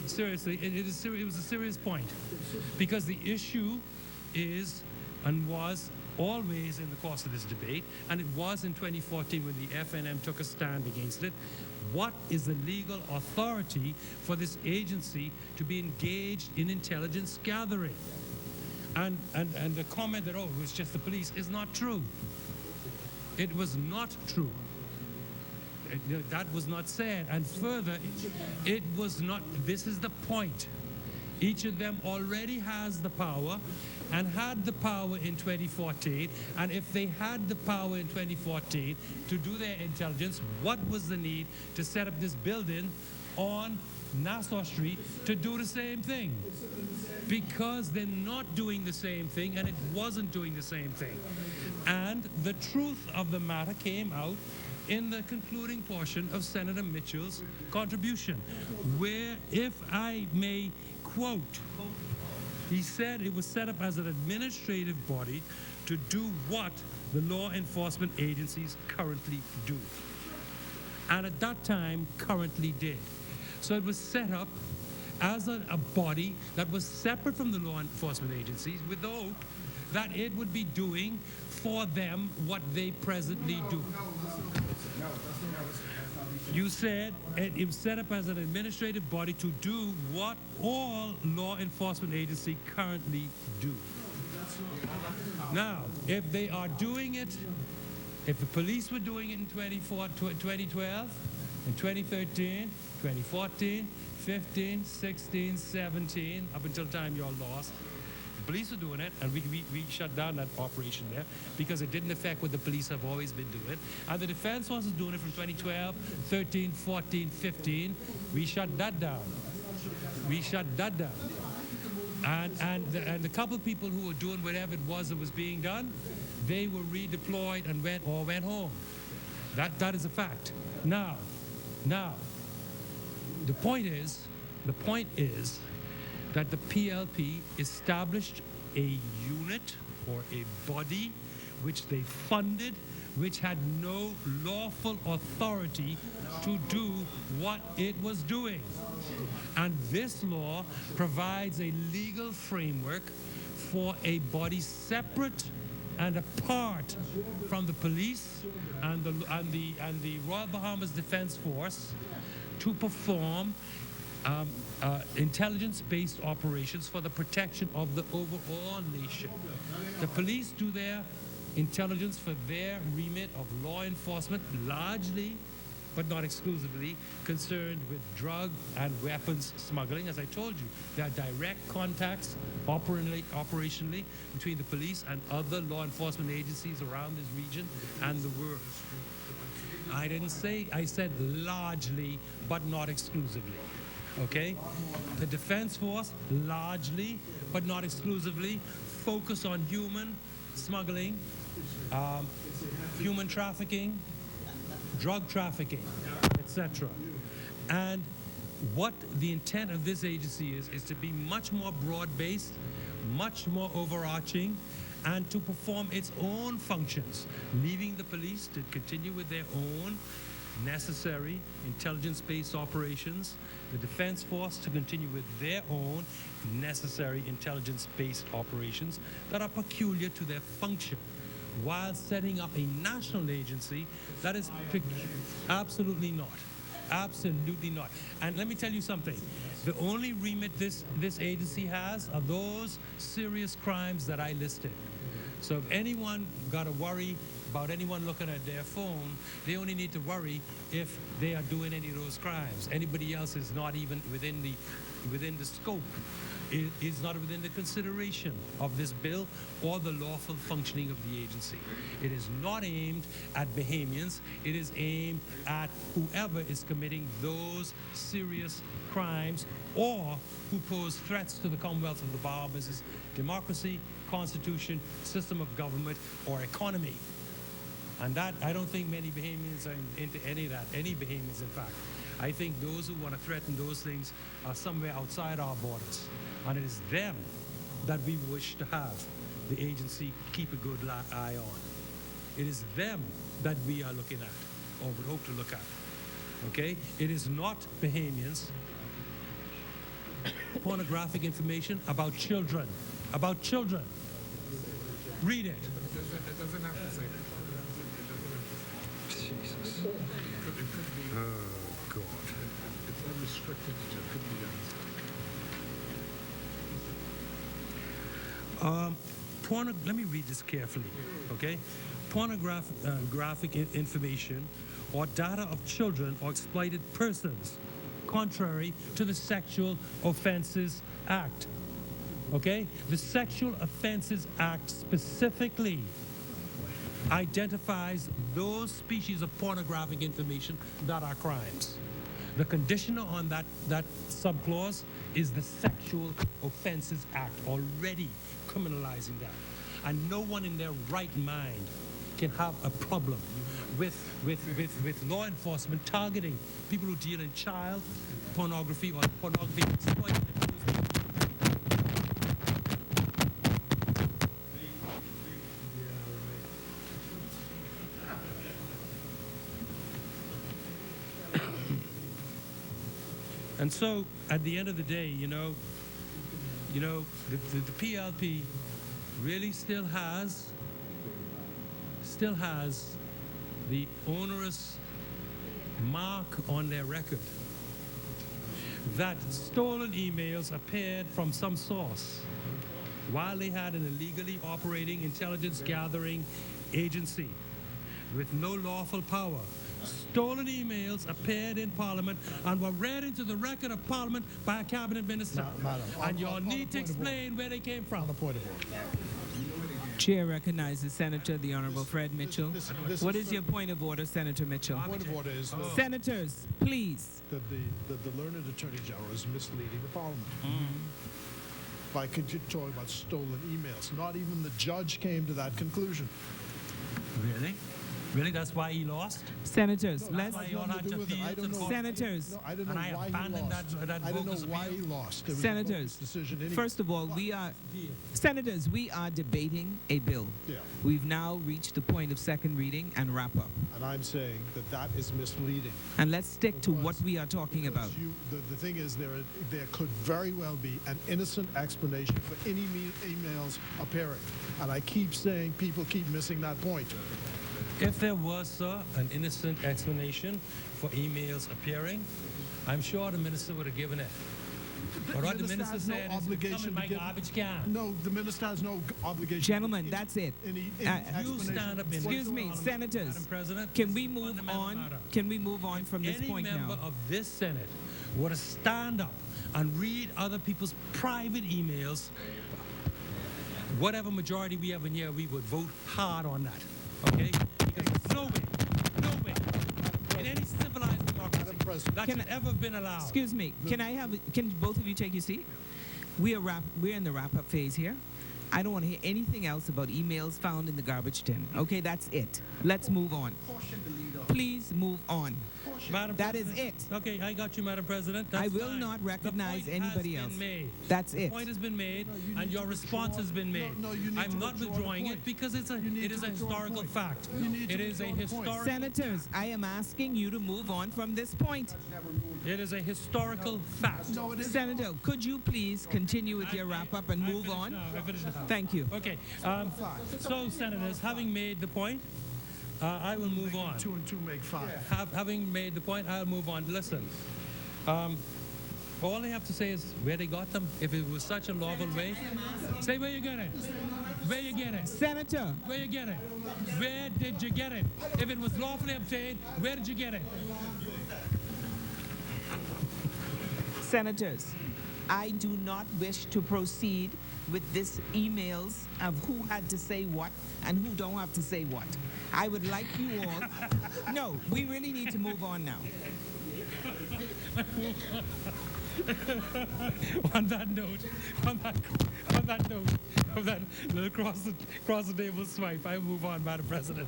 Seriously, it was a serious point. Because the issue is and was always in the course of this debate, and it was in 2014 when the FNM took a stand against it. What is the legal authority for this agency to be engaged in intelligence gathering? And the comment that, oh, it was just the police is not true. It was not true. That was not said. And further, it was not, this is the point. Each of them already has the power and had the power in 2014. And if they had the power in 2014 to do their intelligence, what was the need to set up this building on Nassau Street to do the same thing? Because they're not doing the same thing, and it wasn't doing the same thing. And the truth of the matter came out in the concluding portion of Senator Mitchell's contribution, where, if I may quote, he said it was set up as an administrative body to do what the law enforcement agencies currently do. And at that time, currently did. So it was set up as a body that was separate from the law enforcement agencies with the hope that it would be doing for them what they presently do. You said it was set up as an administrative body to do what all law enforcement agencies currently do. Now, if they are doing it, if the police were doing it in 2012, in 2013, 2014, 15, 16, 17, up until the time you all lost, the police were doing it, and we shut down that operation there because it didn't affect what the police have always been doing. And the Defense Force was doing it from 2012, 13, 14, 15. We shut that down. We shut that down. And the couple of people who were doing whatever it was that was being done, they were redeployed and went home. That is a fact. Now, the point is that the PLP established a unit or a body which they funded, which had no lawful authority to do what it was doing. And this law provides a legal framework for a body separate and apart from the police and the Royal Bahamas Defense Force to perform intelligence-based operations for the protection of the overall nation. The police do their intelligence for their remit of law enforcement, largely, but not exclusively, concerned with drug and weapons smuggling. As I told you, there are direct contacts operationally between the police and other law enforcement agencies around this region and the world. I didn't say, I said largely, but not exclusively. Okay? The Defense Force, largely, but not exclusively, focus on human smuggling, human trafficking, drug trafficking, etc. And what the intent of this agency is to be much more broad-based, much more overarching, and to perform its own functions, leaving the police to continue with their own necessary intelligence-based operations, the Defense Force to continue with their own necessary intelligence-based operations that are peculiar to their function, while setting up a national agency that is absolutely not. Absolutely not. And let me tell you something. The only remit this agency has are those serious crimes that I listed. So if anyone got to worry about anyone looking at their phone, they only need to worry if they are doing any of those crimes. Anybody else is not even within the scope. It is not within the consideration of this bill or the lawful functioning of the agency. It is not aimed at Bahamians. It is aimed at whoever is committing those serious crimes or who pose threats to the Commonwealth of the Bahamas' democracy, constitution, system of government, or economy. And that, I don't think many Bahamians are into any of that, any Bahamians, in fact. I think those who want to threaten those things are somewhere outside our borders. And it is them that we wish to have the agency keep a good eye on. It is them that we are looking at, or would hope to look at. Okay? It is not Bahamians. Pornographic information about children. About children. Read it. It doesn't have to say that. Jesus. It could be. Oh, God. It's unrestricted. It could be. Let me read this carefully, okay? Pornographic information or data of children or exploited persons, contrary to the Sexual Offences Act. Okay? The Sexual Offences Act specifically identifies those species of pornographic information that are crimes. The conditioner on that subclause is the Sexual Offences Act, already criminalizing that. And no one in their right mind can have a problem with law enforcement targeting people who deal in child pornography or pornography exploited. And so, at the end of the day, the PLP really still has the onerous mark on their record that stolen emails appeared from some source while they had an illegally operating intelligence gathering agency with no lawful power. Stolen emails appeared in Parliament and were read into the record of Parliament by a cabinet minister. Madam, and you'll need to point of explain where they came from. On a point of order. Chair recognizes Senator the Honorable Fred Mitchell. What is your point of order, Senator Mitchell? Point of order is that, Senators, please. that the learned Attorney General is misleading the Parliament by talking about stolen emails. Not even the judge came to that conclusion. Really? Really? That's why he lost? Senators, let's. why you all had to appeal I to don't the know. court? Senators. No, I don't know And I why he abandoned lost. that I don't know bogus why appeal. he lost. It was a Senators, bogus decision anyway. first of all, Senators, we are debating a bill. Yeah. We've now reached the point of second reading and wrap up. And I'm saying that is misleading. And let's stick to what we are talking about. The thing is, there could very well be an innocent explanation for any emails appearing. And I keep saying people keep missing that point. If there was, sir, an innocent explanation for emails appearing, I'm sure the minister would have given it. But what the minister has no said is, come obligation in my to give- garbage can. No, the minister has no obligation. Gentlemen, to that's it. Any You You explanation stand up in Excuse me, Madam Senators. President, Can this we is a move fundamental on? matter. Can we move on from this Any point member now? of this Senate were to stand up and read other people's private emails, whatever majority we have in here, we would vote hard on that. Okay? Because there's no way, in any civilized democracy Madam President. that Can should I- ever been allowed. Excuse me. Can both of you take your seat? We're in the wrap-up phase here. I don't want to hear anything else about emails found in the garbage tin. Okay, that's it. Let's move on. Please move on. Madam That is President. it. Okay, I got you, Madam President. I That's will fine. not recognize The point anybody has else. Been made. That's The it. point has been made, you need and your to response withdraw- has been made. No, you need I'm to not withdraw the withdrawing point. it because it is You a need to withdraw the historical point. fact. You need to It is a withdraw the point. historical. Senators, I am asking you to move on from this point. It is a historical fact. No, it is. Senator, could you please continue with your wrap-up and I move finished on? now. I finished now. Thank you. Okay. So, senators, having made the point, I will move on. 2 and 2 make 5. Having made the point, I'll move on. Listen, all I have to say is where they got them. If it was such a lawful way, say where you get it. Where you get it. Senator, Where you get it. Where did you get it? If it was lawfully obtained, where did you get it? senators, I do not wish to proceed with this emails of who had to say what and who don't have to say what. I would like you all. No, we really need to move on now. on that note, of that little cross the table swipe, I move on, Madam President.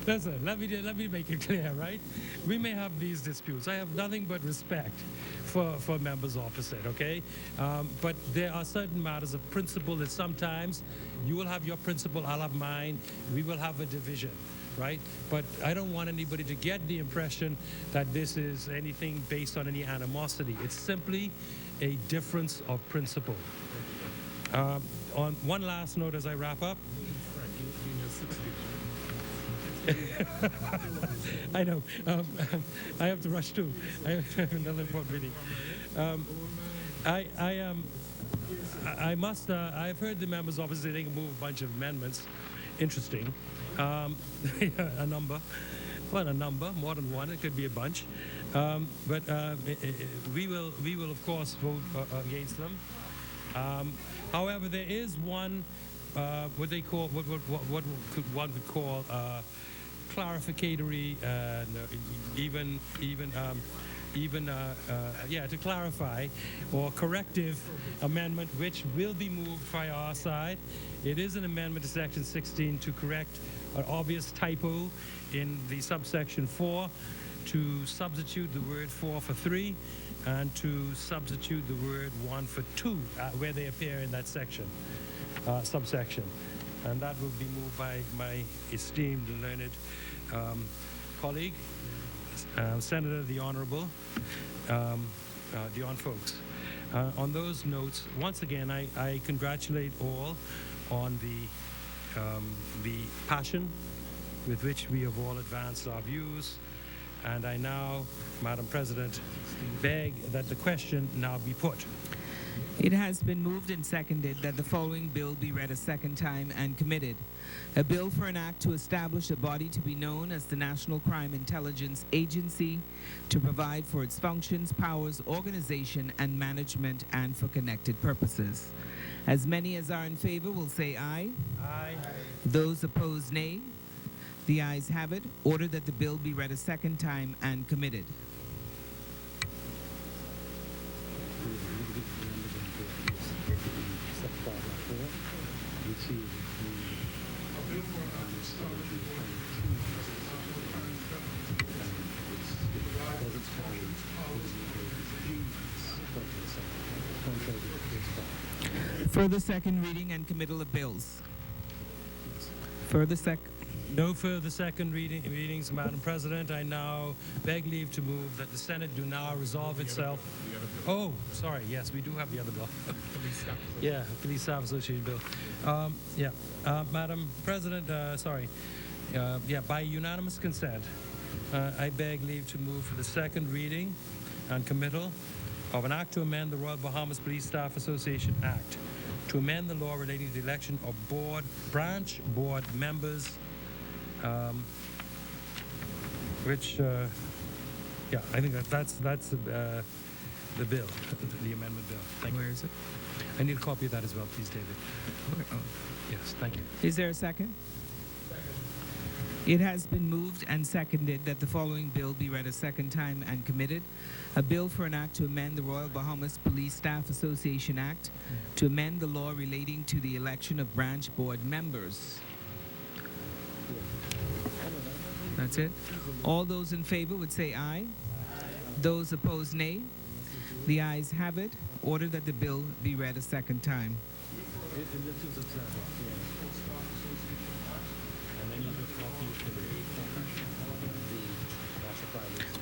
Listen, let me make it clear, right? We may have these disputes. I have nothing but respect for members opposite, okay? But there are certain matters of principle that sometimes you will have your principle, I'll have mine, we will have a division, right? But I don't want anybody to get the impression that this is anything based on any animosity. It's simply a difference of principle. On one last note as I wrap up. I know. I have to rush too. I have another important meeting. I've heard the members obviously they can move a bunch of amendments. Interesting. A number. Well, a number, more than one. It could be a bunch. But we will of course vote against them. However, there is one what they call what one could call clarificatory and to clarify or corrective amendment which will be moved by our side. It is an amendment to section 16 to correct an obvious typo in the subsection 4, to substitute the word 4 for 3, and to substitute the word 1 for 2 where they appear in that section, subsection. And that will be moved by my esteemed and learned colleague, Senator the Honorable Dion Folks. On those notes, once again, I congratulate all on the passion with which we have all advanced our views. And I now, Madam President, beg that the question now be put. It has been moved and seconded that the following bill be read a second time and committed. A bill for an act to establish a body to be known as the National Crime Intelligence Agency to provide for its functions, powers, organization, and management, and for connected purposes. As many as are in favor will say aye. Aye. Those opposed, nay. The ayes have it. Order that the bill be read a second time and committed. Further second reading and committal of bills. No further second readings, Madam President. I now beg leave to move that the Senate do now resolve itself. Oh, sorry. Yes, we do have the other bill. Yeah, Police Staff Association bill. Madam President, by unanimous consent, I beg leave to move for the second reading and committal of an act to amend the Royal Bahamas Police Staff Association Act to amend the law relating to the election of branch board members, I think that's the bill, the amendment bill. Thank you. Where is it? I need a copy of that as well, please, David. Yes, thank you. Is there a second? It has been moved and seconded that the following bill be read a second time and committed. A bill for an act to amend the Royal Bahamas Police Staff Association Act to amend the law relating to the election of branch board members. That's it. All those in favor would say aye. Those opposed, nay. The ayes have it. Order that the bill be read a second time.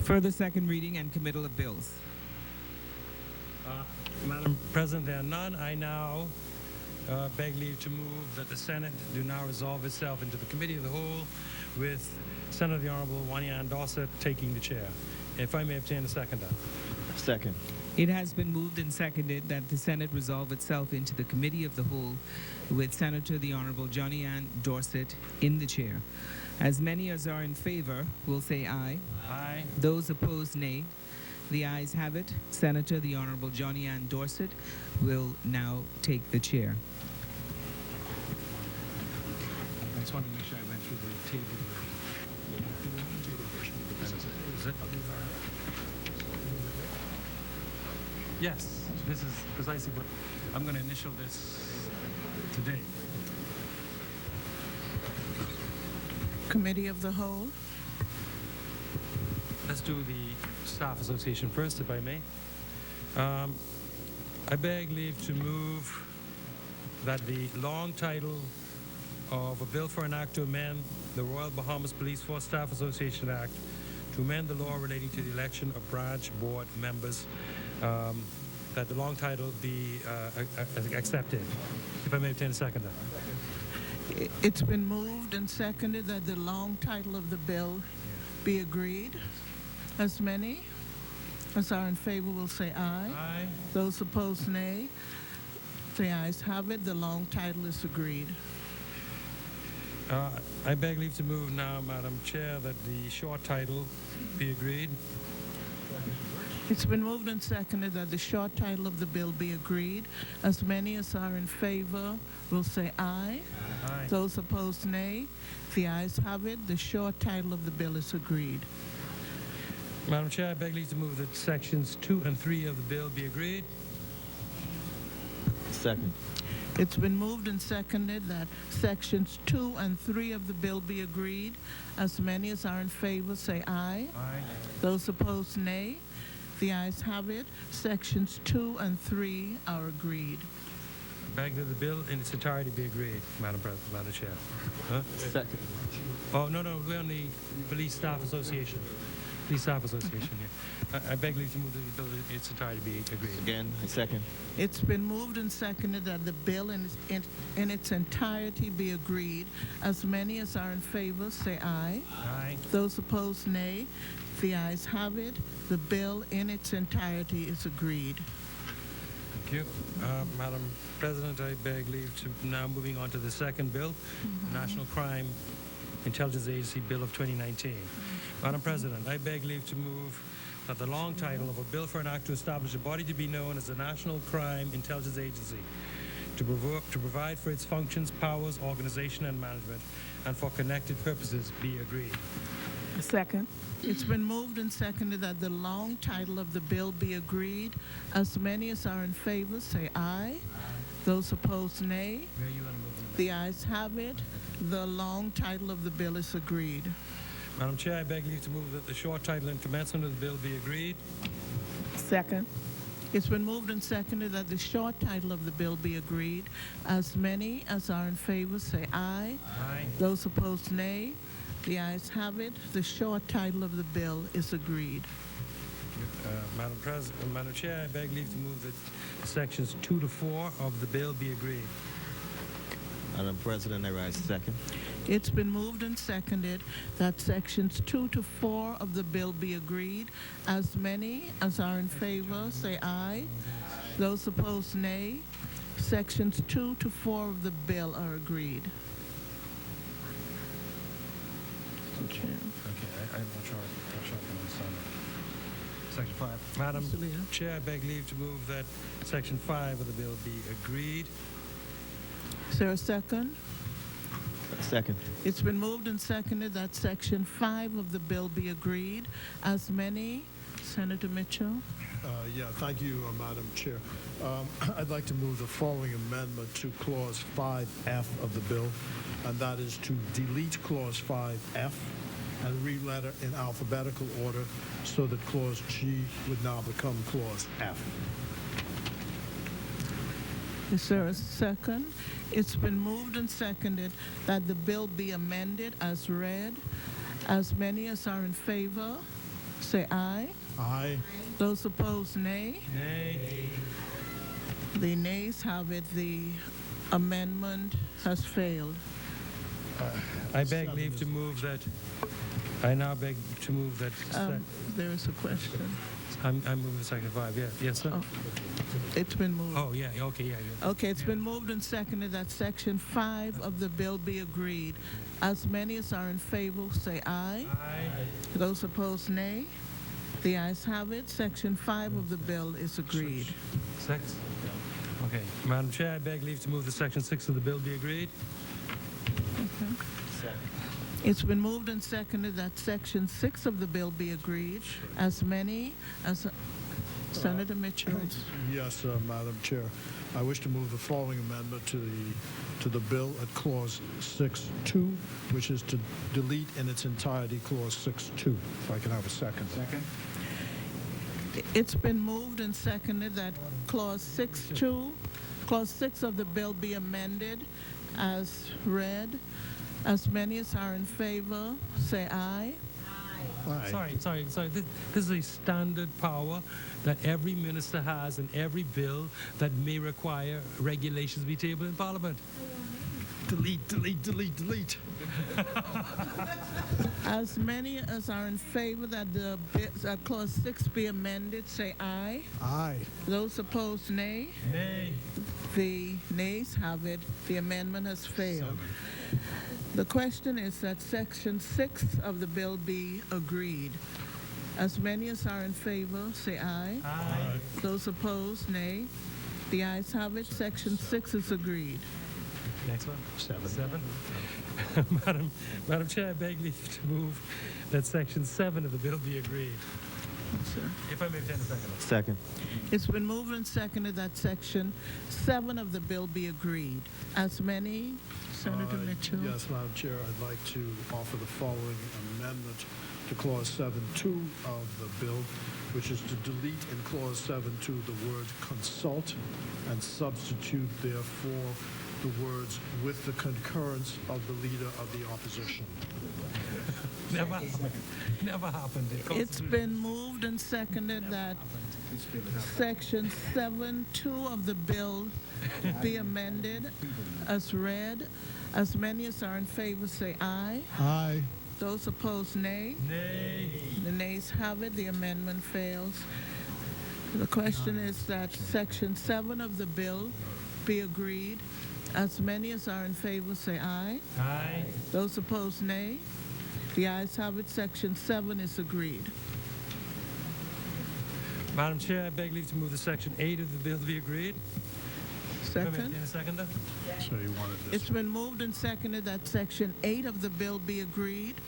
Further second reading and committal of bills. Madam President, there are none. I now beg leave to move that the Senate do now resolve itself into the Committee of the Whole, with Senator the Honorable Wanyan Dorset taking the chair. If I may obtain a seconder. Second. It has been moved and seconded that the Senate resolve itself into the Committee of the Whole, with Senator the Honorable Johnny Ann Dorset in the chair. As many as are in favor will say aye. Aye. Those opposed, nay. The ayes have it. Senator the Honorable Johnny Ann Dorset will now take the chair. I just wanted to make sure I went through the table. Is it? Yes, this is precisely what I'm going to initial this today. Committee of the Whole. Let's do the Staff Association first, if I may. I beg leave to move that the long title of a bill for an act to amend the Royal Bahamas Police Force Staff Association Act to amend the law relating to the election of branch board members, that the long title be accepted. If I may obtain a seconder. It's been moved and seconded that the long title of the bill be agreed. As many as are in favor will say aye. Aye. Those opposed, nay. The ayes have it. The long title is agreed. I beg leave to move now, Madam Chair, that the short title be agreed. It's been moved and seconded that the short title of the bill be agreed. As many as are in favor will say aye. Aye. Those opposed, nay. The ayes have it. The short title of the bill is agreed. Madam Chair, I beg leave to move that sections 2 and 3 of the bill be agreed. Second. It's been moved and seconded that sections 2 and 3 of the bill be agreed. As many as are in favor say aye. Aye. Those opposed, nay. The ayes have it. Sections 2 and 3 are agreed. Beg that the bill in its entirety be agreed, Madam President, Madam Chair. Huh? Second. Oh, no, we're on the Police Staff Association. Police Staff Association here. I beg leave to move that the bill in its entirety be agreed. Again, I second. It's been moved and seconded that the bill in its entirety be agreed. As many as are in favor say aye. Aye. Those opposed, nay. The ayes have it. The bill in its entirety is agreed. Thank you. Madam President, I beg leave to now moving on to the second bill, the National Crime Intelligence Agency Bill of 2019. Madam President, I beg leave to move that the long title of a bill for an act to establish a body to be known as the National Crime Intelligence Agency to provide for its functions, powers, organization, and management, and for connected purposes be agreed. Second. It's been moved and seconded that the long title of the bill be agreed. As many as are in favor say aye. Those opposed, nay. Where are you going to move? The ayes have it. The long title of the bill is agreed. Madam Chair, I beg leave to move that the short title and commencement of the bill be agreed. Second. It's been moved and seconded that the short title of the bill be agreed. As many as are in favor say aye. Aye. Those opposed, nay. The ayes have it. The short title of the bill is agreed. Madam Chair, I beg leave to move that sections 2 to 4 of the bill be agreed. Madam President, I rise second. It's been moved and seconded that sections 2 to 4 of the bill be agreed. As many as are in favor say aye. Those opposed, nay. Sections 2 to 4 of the bill are agreed. Okay, I'm not sure I can understand that. Section 5. Madam Mr. Leader. Chair, I beg leave to move that section 5 of the bill be agreed. Is there a second? Second. It's been moved and seconded that section 5 of the bill be agreed. As many, Senator Mitchell. Thank you, Madam Chair. I'd like to move the following amendment to Clause 5F of the bill, and that is to delete Clause 5F and re-letter in alphabetical order so that Clause G would now become Clause F. Is there a second? It's been moved and seconded that the bill be amended as read. As many as are in favor, say aye. Aye. Those opposed, nay. Nay. The nays have it. The amendment has failed. I beg leave to move that. I now beg to move that. There is a question. I'm moving section 5. Yeah. Yes, sir. Oh, it's been moved. Oh, yeah. Okay. Yeah. Okay, it's been moved and seconded that section 5 of the bill be agreed. As many as are in favor, say aye. Aye. Those opposed, nay. The ayes have it. Section 5 of the bill is agreed. 6. Okay. Madam Chair, I beg leave to move that section 6 of the bill be agreed. It's been moved and seconded that section 6 of the bill be agreed. As many as Senator Mitchell. Yes, Madam Chair. I wish to move the following amendment to the bill at clause 6.2, which is to delete in its entirety clause 6.2. If I can have a second. Second? It's been moved and seconded that clause 6.2, clause 6 of the bill be amended as read. As many as are in favor, say aye. Aye. Sorry. This is a standard power that every minister has in every bill that may require regulations be tabled in Parliament. Delete. As many as are in favor that the clause 6 be amended, say aye. Aye. Those opposed, nay. Nay. The nays have it. The amendment has failed. The question is that section 6 of the bill be agreed. As many as are in favor, say aye. Aye. Those opposed, nay. The ayes have it. Section 6 is agreed. Next one. 7. Madam Chair, I beg leave to move that section 7 of the bill be agreed. If I may obtain a second. Second. It's been moved and seconded that section 7 of the bill be agreed. As many, Senator Mitchell. Yes, Madam Chair, I'd like to offer the following amendment to clause 7.2 of the bill, which is to delete in clause 7.2 the word consult and substitute therefore the words with the concurrence of the leader of the opposition. Never happened. It's been moved and seconded that section 7.2 of the bill be amended as read. As many as are in favor say aye. Aye. Those opposed, nay. Nay. The nays have it. The amendment fails. The question is that section 7 of the bill be agreed. As many as are in favor say aye. Aye. Those opposed, nay. The ayes have it. Section 7 is agreed. Madam Chair, I beg leave to move the section 8 of the bill to be agreed. If I may Second. obtain a seconder. So you wanted this. It's been moved and seconded that section 8 of the bill be agreed.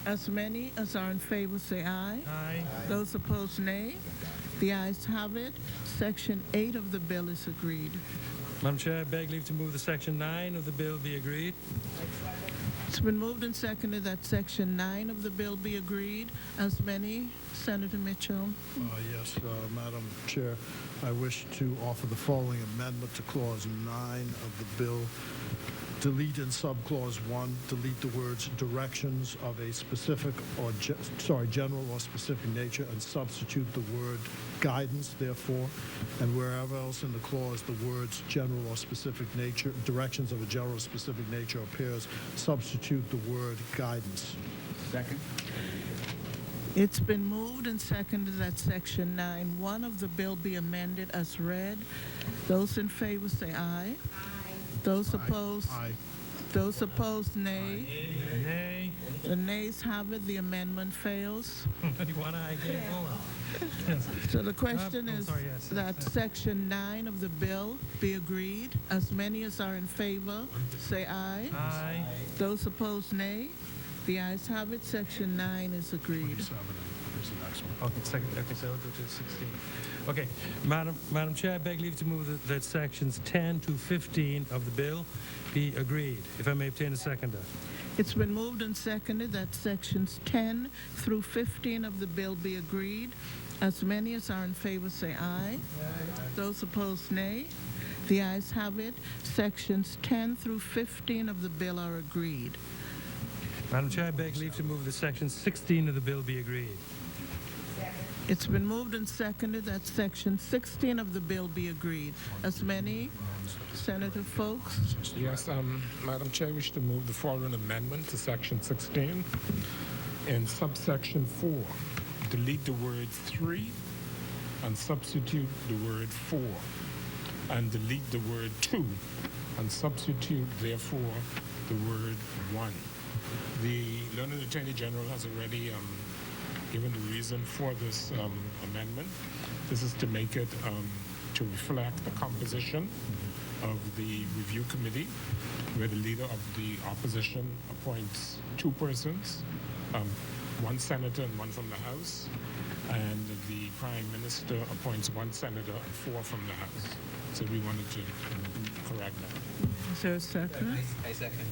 As many as are in favor say aye. Aye. Those opposed, nay. The ayes have it. Section 8 of the bill is agreed. Madam Chair, I beg leave to move the section 9 of the bill be agreed. It's been moved and seconded that section 9 of the bill be agreed. As many, Senator Mitchell. Yes, Madam Chair, I wish to offer the following amendment to clause 9 of the bill. Delete in subclause 1, delete the words directions of a specific or general or specific nature and substitute the word guidance, therefore, and wherever else in the clause the words general or specific nature, directions of a general or specific nature appears, substitute the word guidance. Second? It's been moved and seconded that section 9(1) of the bill be amended as read. Those in favor say aye. Those opposed, Aye. those opposed, nay. Nay. The nays have it. The amendment fails. Anyone I again forward? So the question I'm is sorry, yes. that section 9 of the bill be agreed. As many as are in favor, say aye. Aye. Those opposed, nay. The ayes have it. Section 9 is agreed. 7, here's the next one. Okay, so I'll go to 16. Okay, Madam Chair, I beg leave to move that sections 10 to 15 of the bill be agreed. If I may obtain a seconder. It's been moved and seconded that sections 10 through 15 of the bill be agreed. As many as are in favor say aye. Those opposed, nay. The ayes have it. Sections 10 through 15 of the bill are agreed. Madam Chair, I beg leave to move that section 16 of the bill be agreed. It's been moved and seconded that Section 16 of the bill be agreed. As many, Senator Folks? Yes, Madam Chair, I wish to move the following amendment to Section 16. In subsection 4, delete the word 3 and substitute the word 4. And delete the word 2 and substitute, therefore, the word 1. The Learned Attorney General has already given the reason for this amendment. This is to make it to reflect the composition of the review committee, where the leader of the opposition appoints 2 persons, 1 senator and 1 from the House, and the Prime Minister appoints 1 senator and 4 from the House. So we wanted to correct that. Is there a second? I second.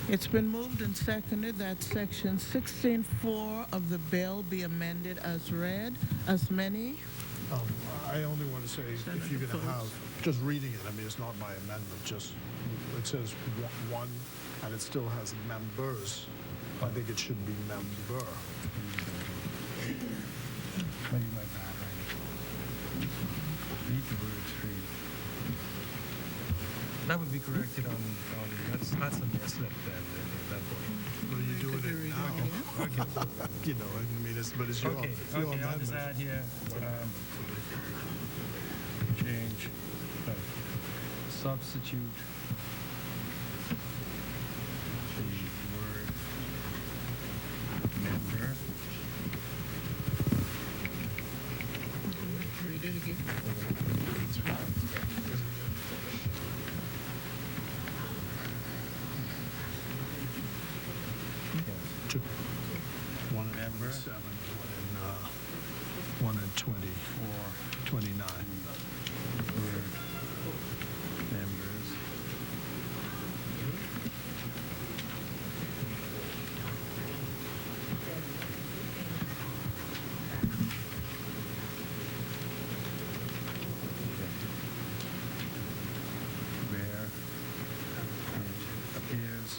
It's been moved and seconded that Section 16(4) of the bill be amended as read. As many, I only want to say, if you're going to have, just reading it, I mean, it's not my amendment, just, it says 1, and it still has members. I think it should be member. That would be corrected on that's a mislip then at that point. Well, you're doing it now. You know, I mean, it's your, Okay, it's your I'll just amendment. add here, change, substitute the word member. Read it again. Two. 1 and Member. 7, 1 and 24, 29. Word members. Where it appears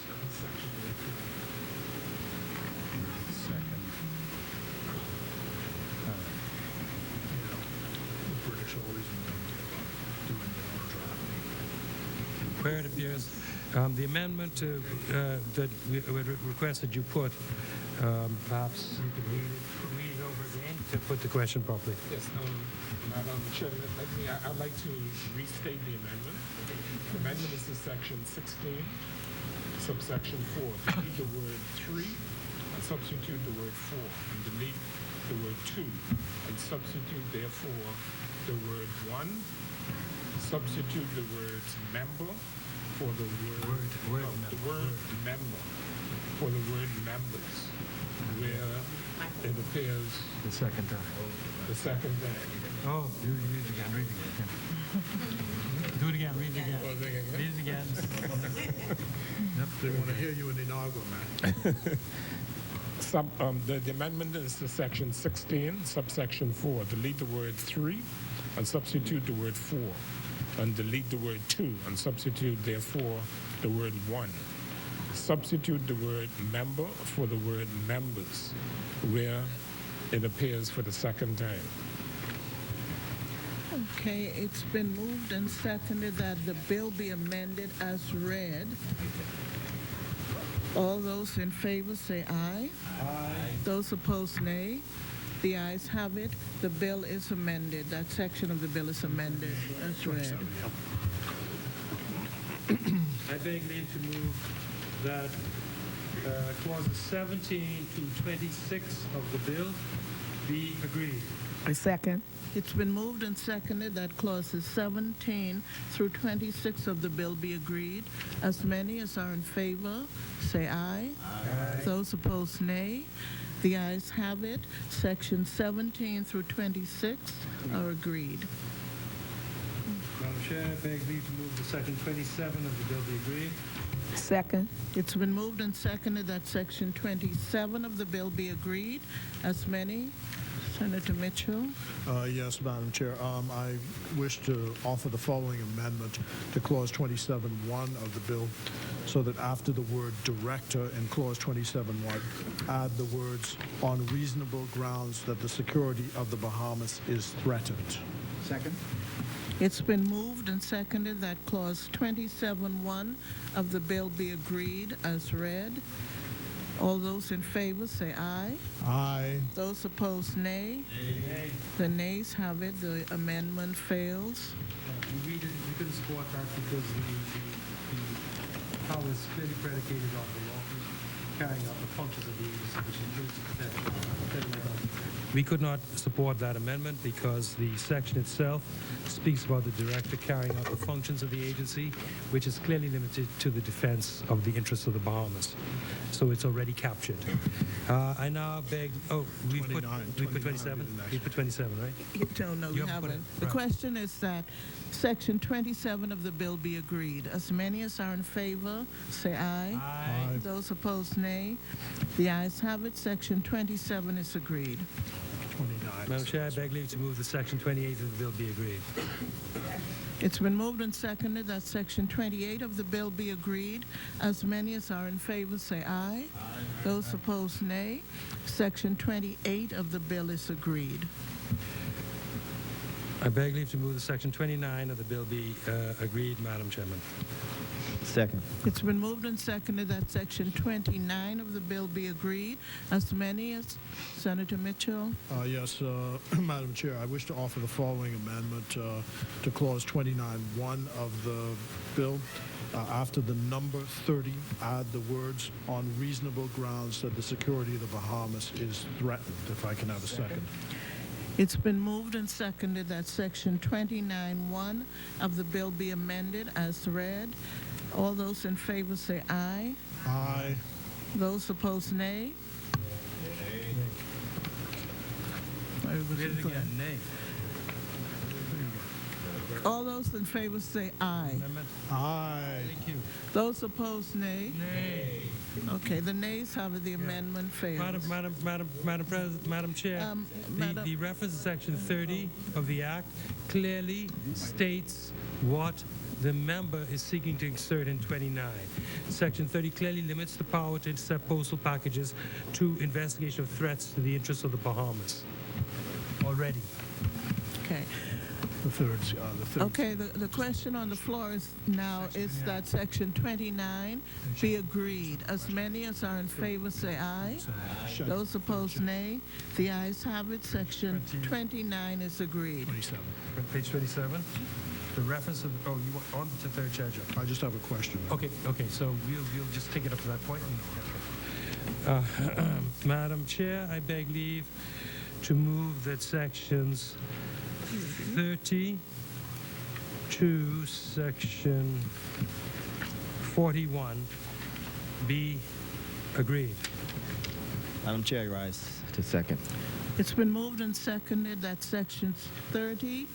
second time. The British always doing their own drafting. Where it appears, the amendment that we would request that you put, perhaps you could read it over again to put the question properly. Yes, Madam Chairman, I'd like to restate the amendment. The amendment is to Section 16, subsection 4. Delete the word 3 and substitute the word 4. And delete the word 2 and substitute, therefore, the word 1. Substitute the words member for the word member for the word members, where it appears The second time. the second day. Oh, read it again, read it again. Do it again, read it again. Read it again. They want to hear you in Inaugural, man. The amendment is to Section 16, subsection 4. Delete the word 3 and substitute the word 4. And delete the word 2 and substitute, therefore, the word 1. Substitute the word member for the word members, where it appears for the second time. okay, it's been moved and seconded that the bill be amended as read. All those in favor say aye. Aye. Those opposed, nay. The ayes have it. The bill is amended. That section of the bill is amended as read. I beg leave to move that clauses 17 to 26 of the bill be agreed. A second. It's been moved and seconded that clauses 17 through 26 of the bill be agreed. As many as are in favor, say aye. Aye. Those opposed, nay. The ayes have it. Section 17 through 26 are agreed. Madam Chair, I beg leave to move to section 27 of the bill be agreed. Second. It's been moved and seconded that Section 27 of the bill be agreed. As many, Senator Mitchell. Yes, Madam Chair. I wish to offer the following amendment to Clause 27.1 of the bill, so that after the word director in Clause 27.1, add the words on reasonable grounds that the security of the Bahamas is threatened. Second. It's been moved and seconded that Clause 27.1 of the bill be agreed as read. All those in favor say aye. Aye. Those opposed, nay. Nay. The nays have it. The amendment fails. We couldn't support that because the power is clearly predicated on the lawful carrying out the functions of the agency, which includes the protection. We could not support that amendment because the section itself speaks about the director carrying out the functions of the agency, which is clearly limited to the defense of the interests of the Bahamas. So it's already captured. I now beg. Oh, we put 27. We put 27, right? No, You you haven't put haven't. it? The Right. question is that Section 27 of the bill be agreed. As many as are in favor, say aye. Aye. Those opposed, nay. The ayes have it. Section 27 is agreed. 29. Madam Chair, I beg leave to move that Section 28 of the bill be agreed. It's been moved and seconded that Section 28 of the bill be agreed. As many as are in favor, say aye. Those opposed, nay. Section 28 of the bill is agreed. I beg leave to move that Section 29 of the bill be agreed, Madam Chairman. Second. It's been moved and seconded that Section 29 of the bill be agreed. As many as Senator Mitchell. Yes, Madam Chair, I wish to offer the following amendment to Clause 29.1 of the bill. After the number 30, add the words on reasonable grounds that the security of the Bahamas is threatened. If I can have a second. It's been moved and seconded that Section 29.1 of the bill be amended as read. All those in favor say aye. Aye. Those opposed, nay. Nay. All those in favor say aye. Amendment. Aye. Thank you. Those opposed, nay. Nay. Okay, the nays have it. The amendment fails. Madam Chair, Madam- the reference to Section 30 of the Act clearly states what the member is seeking to insert in 29. Section 30 clearly limits the power to intercept postal packages to investigation of threats to the interests of the Bahamas. Already. Okay. The third. Okay, the question on the floor is now is that Section 29 be agreed. As many as are in favor say aye. Those opposed, nay. The ayes have it. Section 29 is agreed. 27. Page 27. The reference to, you want on to third schedule. I just have a question. Okay, so we'll just take it up to that point. Madam Chair, I beg leave to move that sections 30 to section 41 be agreed. Madam Chair, I rise to second. It's been moved and seconded that sections 30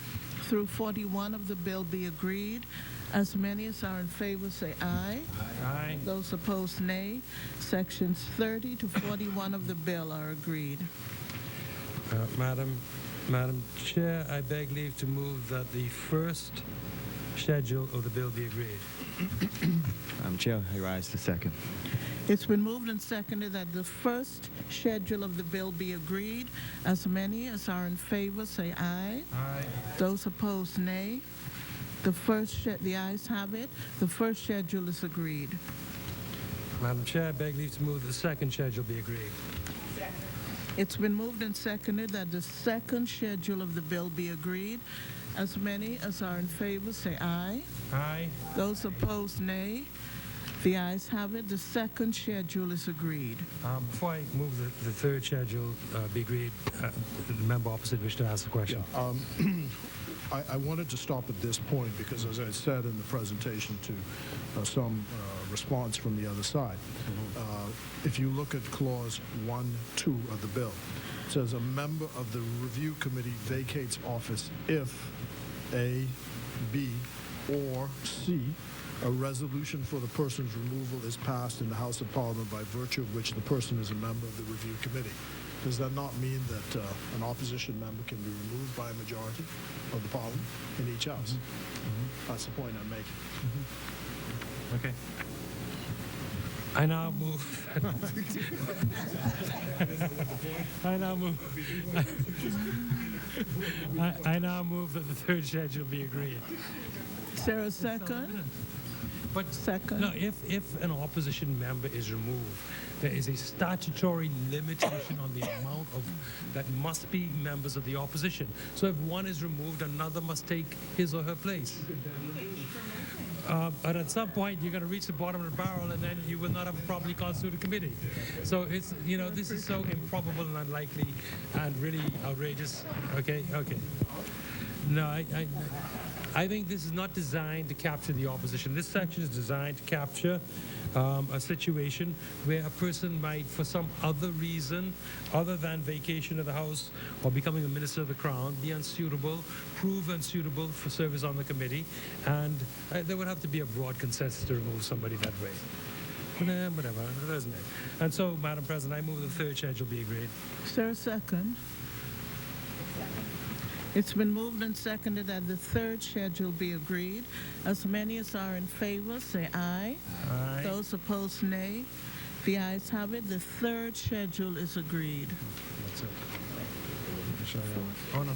through 41 of the bill be agreed. As many as are in favor say aye. Aye. Those opposed, nay. Sections 30 to 41 of the bill are agreed. Madam Chair, I beg leave to move that the first schedule of the bill be agreed. Madam Chair, I rise to second. It's been moved and seconded that the first schedule of the bill be agreed. As many as are in favor say aye. Aye. Those opposed, nay. The ayes have it. The first schedule is agreed. Madam Chair, I beg leave to move that the second schedule be agreed. It's been moved and seconded that the second schedule of the bill be agreed. As many as are in favor say aye. Aye. Those opposed, nay. The ayes have it. The second schedule is agreed. Before I move the third schedule be agreed, the member opposite wished to ask a question. I wanted to stop at this point because, as I said in the presentation to some response from the other side, if you look at Clause 1.2 of the bill, it says a member of the review committee vacates office if A, B, or C, a resolution for the person's removal is passed in the House of Parliament by virtue of which the person is a member of the review committee. Does that not mean that an opposition member can be removed by a majority of the Parliament in each House? That's the point I'm making. Okay. I now move. I now move. I now move that the third schedule be agreed. Is there a second? But Second. no, if an opposition member is removed, there is a statutory limitation on the amount of that must be members of the opposition. So if one is removed, another must take his or her place. But at some point, you're going to reach the bottom of the barrel, and then you will not have a properly constituted committee. So it's, this is so improbable and unlikely and really outrageous. Okay. No, I think this is not designed to capture the opposition. This section is designed to capture a situation where a person might, for some other reason other than vacation of the House or becoming a minister of the Crown, be unsuitable, prove unsuitable for service on the committee, and there would have to be a broad consensus to remove somebody that way. Whatever, isn't it? And so, Madam President, I move the third schedule be agreed. Is there a second? It's been moved and seconded that the third schedule be agreed. As many as are in favor, say aye. Aye. Those opposed, nay. The ayes have it. The third schedule is agreed. That's it. Oh, no.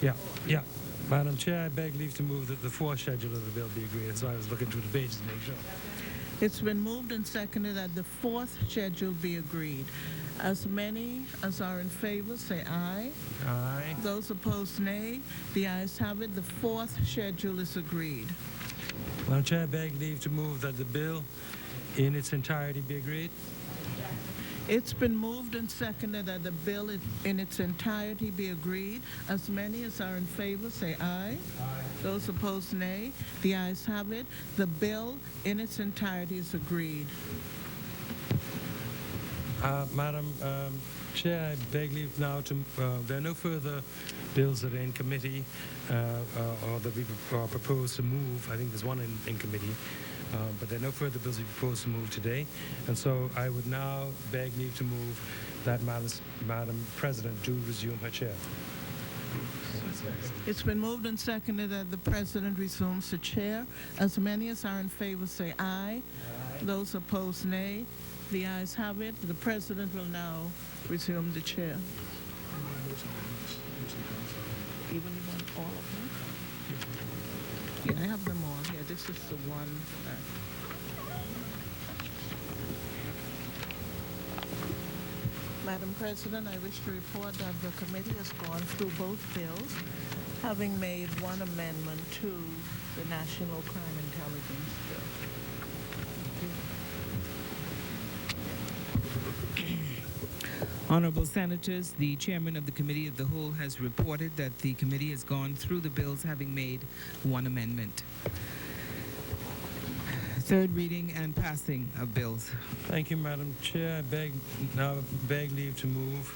Yeah. Madam Chair, I beg leave to move that the fourth schedule of the bill be agreed. So I was looking through the pages to make sure. It's been moved and seconded that the fourth schedule be agreed. As many as are in favor, say aye. Aye. Those opposed, nay. The ayes have it. The fourth schedule is agreed. Madam Chair, I beg leave to move that the bill in its entirety be agreed. It's been moved and seconded that the bill in its entirety be agreed. As many as are in favor, say aye. Aye. Those opposed, nay. The ayes have it. The bill in its entirety is agreed. Madam Chair, I beg leave now to, there are no further bills that are in committee or that we propose to move. I think there's one in committee, but there are no further bills we propose to move today. And so I would now beg leave to move that Madam President do resume her chair. It's been moved and seconded that the President resumes the chair. As many as are in favor, say aye. Aye. Those opposed, nay. The ayes have it. The President will now resume the chair. Even you want all of them? Yeah, I have them all here. This is the one. Madam President, I wish to report that the committee has gone through both bills, having made one amendment to the National Crime Intelligence Bill. Honorable Senators, the Chairman of the Committee of the Whole has reported that the committee has gone through the bills having made one amendment. Third reading and passing of bills. Thank you, Madam Chair. I beg leave to move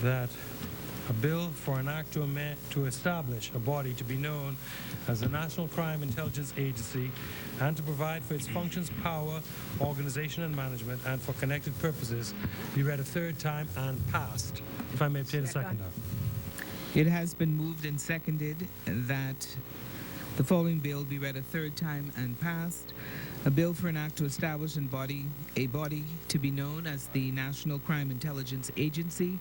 that a bill for an act to establish a body to be known as the National Crime Intelligence Agency and to provide for its functions, power, organization, and management, and for connected purposes, be read a third time and passed. If I may obtain a second now. It has been moved and seconded that the following bill be read a third time and passed. A bill for an act to establish a body to be known as the National Crime Intelligence Agency,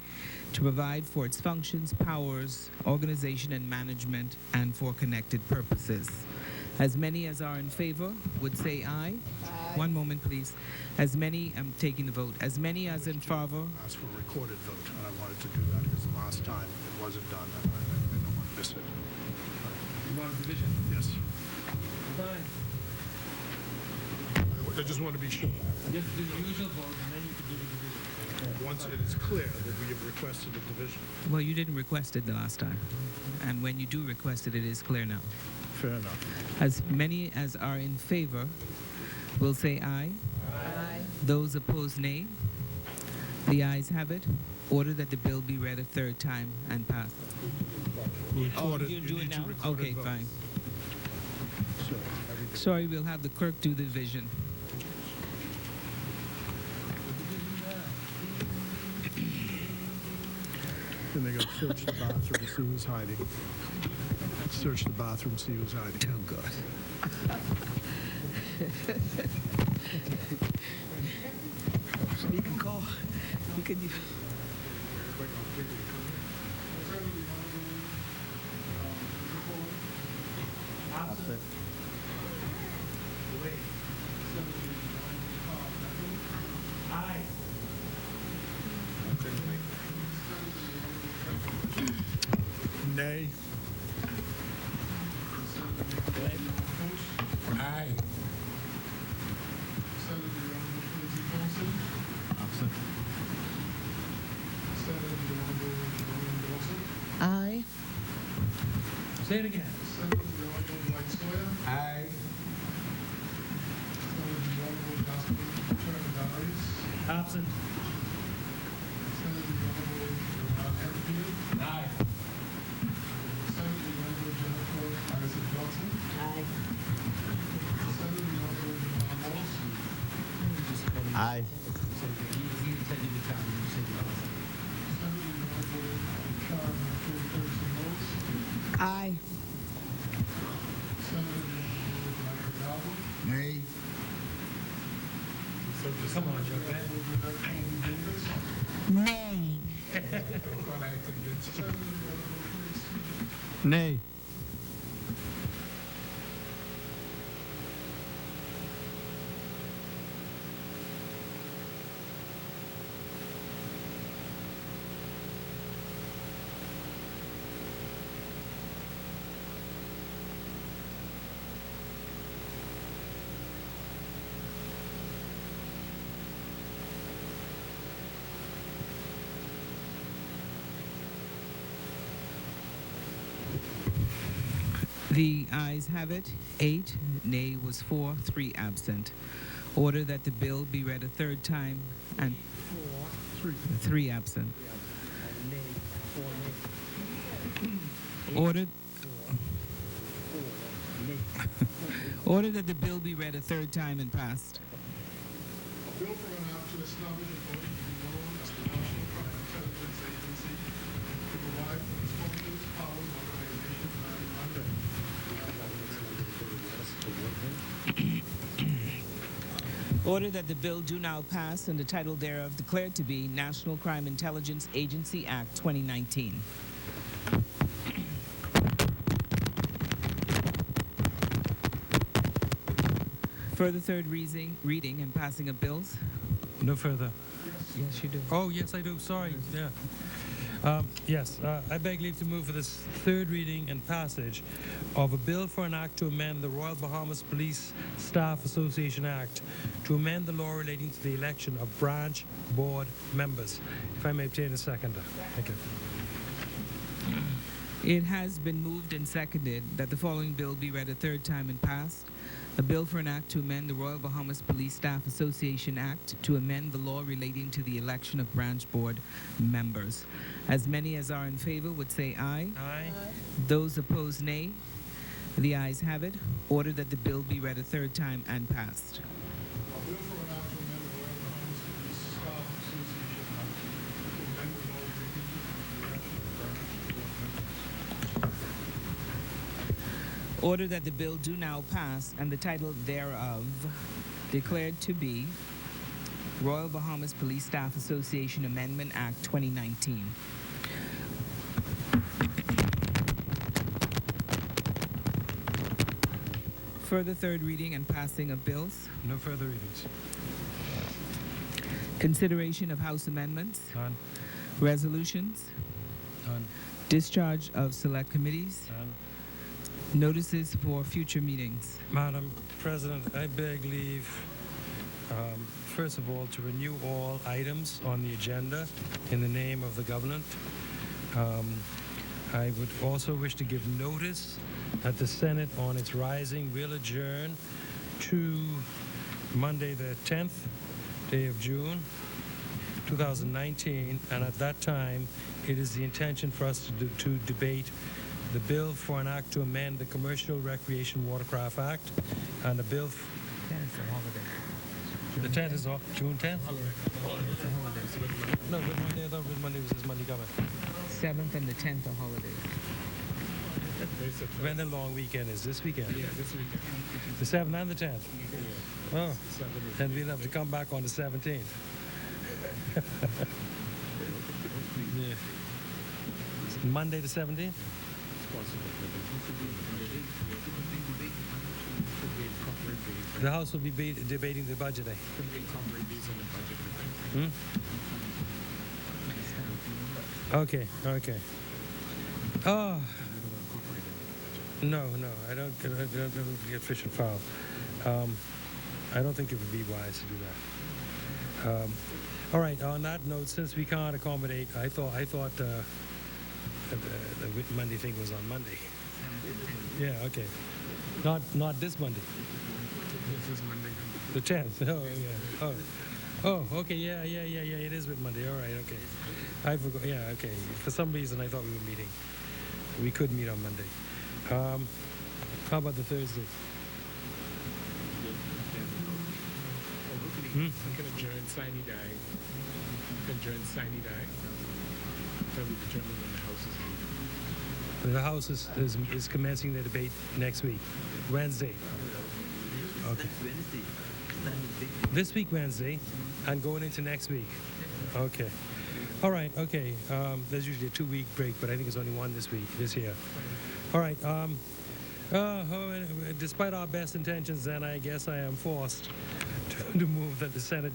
to provide for its functions, powers, organization, and management, and for connected purposes. As many as are in favor would say aye. Aye. One moment, please. As many, I'm taking the vote. As many as in favor. Ask for a recorded vote, and I wanted to do that because the last time it wasn't done, and I don't want to miss it. You want a division? Yes. Fine. I just want to be sure. You have to do the usual vote, and then you can do the division. Once it is clear that we have requested a division. Well, you didn't request it the last time. And when you do request it, it is clear now. Fair enough. As many as are in favor will say aye. Aye. Those opposed, nay. The ayes have it. Order that the bill be read a third time and passed. Recorded. You do it need to now? record Okay, vote. fine. So, everything. Sorry, we'll have the clerk do the division. and they're going to search the bathroom to see who's hiding. Search the bathroom, see who's hiding. Oh, God. You can call. You can. Nay. Aye. Aye. Say it again. Aye. Absent. Aye. Aye. Aye. Aye. Nay. Come on, Joe. Nay. Nay. The ayes have it. 8, nay was 4, 3 absent. Order that the bill be read a third time and 3 absent. Ordered. Order that the bill be read a third time and passed. A bill for an act to establish a body to be known as the National Crime Intelligence Agency to provide for its functions, powers, organization, and mandate. Order that the bill do now pass and the title thereof declared to be National Crime Intelligence Agency Act 2019. Further third reading and passing of bills. No further. Yes, you do. Oh, yes, I do. Sorry. Yeah. Yes, I beg leave to move for this third reading and passage of a bill for an act to amend the Royal Bahamas Police Staff Association Act to amend the law relating to the election of branch board members. If I may obtain a seconder. Thank you. It has been moved and seconded that the following bill be read a third time and passed. A bill for an act to amend the Royal Bahamas Police Staff Association Act to amend the law relating to the election of branch board members. As many as are in favor would say aye. Aye. Those opposed, nay. The ayes have it. Order that the bill be read a third time and passed. A bill for an act to amend the Royal Bahamas Police Staff Association Act to amend the law relating to the election of branch board members. Order that the bill do now pass and the title thereof declared to be Royal Bahamas Police Staff Association Amendment Act 2019. Further third reading and passing of bills. No further readings. Consideration of House amendments. None. Resolutions. None. Discharge of select committees. None. Notices for future meetings. Madam President, I beg leave, first of all, to renew all items on the agenda in the name of the government. I would also wish to give notice that the Senate on its rising will adjourn to Monday the 10th day of June 2019, and at that time it is the intention for us to debate the bill for an act to amend the Commercial Recreation Watercraft Act and the bill. The 10th is off. June 10th? No, Good Monday. I thought Good Monday was this Monday coming. 7th and the 10th are holidays. When the long weekend is this weekend? Yeah, this weekend. The 7th and the 10th. Yeah. Oh, 7 is- then we'll have to come back on the 17th. Yeah. Monday the 17th? The House will be debating the budget, eh? Okay, okay. Oh, no, I don't get fish and fowl. I don't think it would be wise to do that. All right, on that note, since we can't accommodate, I thought the Monday thing was on Monday. Yeah, okay. Not this Monday. This is Monday. The 10th. Oh, yeah. Oh, okay. Yeah. It is with Monday. All right. Okay. I forgot. Yeah. Okay. For some reason, I thought we were meeting. We could meet on Monday. How about the Thursday? We can adjourn sine die. We can adjourn sine die. Then we determine when the House is meeting. The House is commencing the debate next week, Wednesday. Okay. This week, Wednesday, and going into next week. Okay. All right. Okay. There's usually a 2-week break, but I think it's only one this year. All right. Despite our best intentions, then I guess I am forced to move that the Senate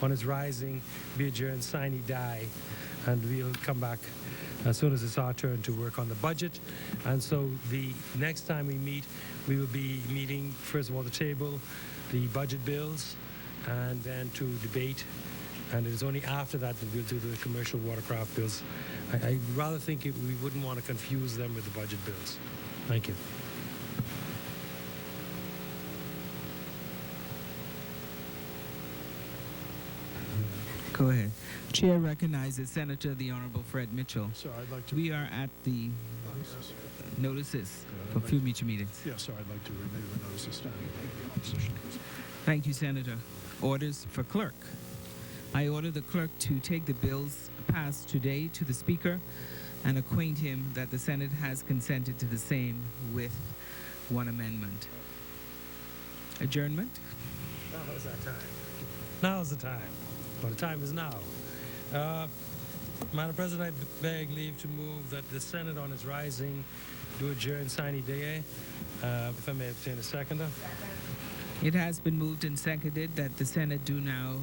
on its rising be adjourned sine die, and we'll come back as soon as it's our turn to work on the budget. And so the next time we meet, we will be meeting, first of all, to table the budget bills and then to debate. And it is only after that that we'll do the commercial watercraft bills. I rather think we wouldn't want to confuse them with the budget bills. Thank you. Go ahead. Chair recognizes Senator the Honorable Fred Mitchell. Sir, I'd like to. We are at the notices for future meetings. Yes, sir, I'd like to renew the notice of standing opposition. Thank you, Senator. Orders for clerk. I order the clerk to take the bills passed today to the Speaker and acquaint him that the Senate has consented to the same with one amendment. Adjournment? Now's that time. Now's the time. Well, the time is now. Madam President, I beg leave to move that the Senate on its rising do adjourn sine die. If I may obtain a seconder. It has been moved and seconded that the Senate do now.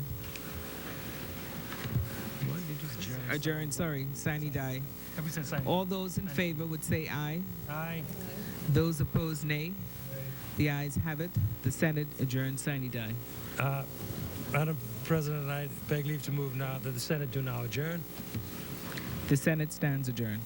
What did you say? Adjourn, sorry, sine die. Have we said sine? All those in favor would say aye. Aye. Those opposed, nay. The ayes have it. The Senate adjourns sine die. Madam President, I beg leave to move now that the Senate do now adjourn. The Senate stands adjourned.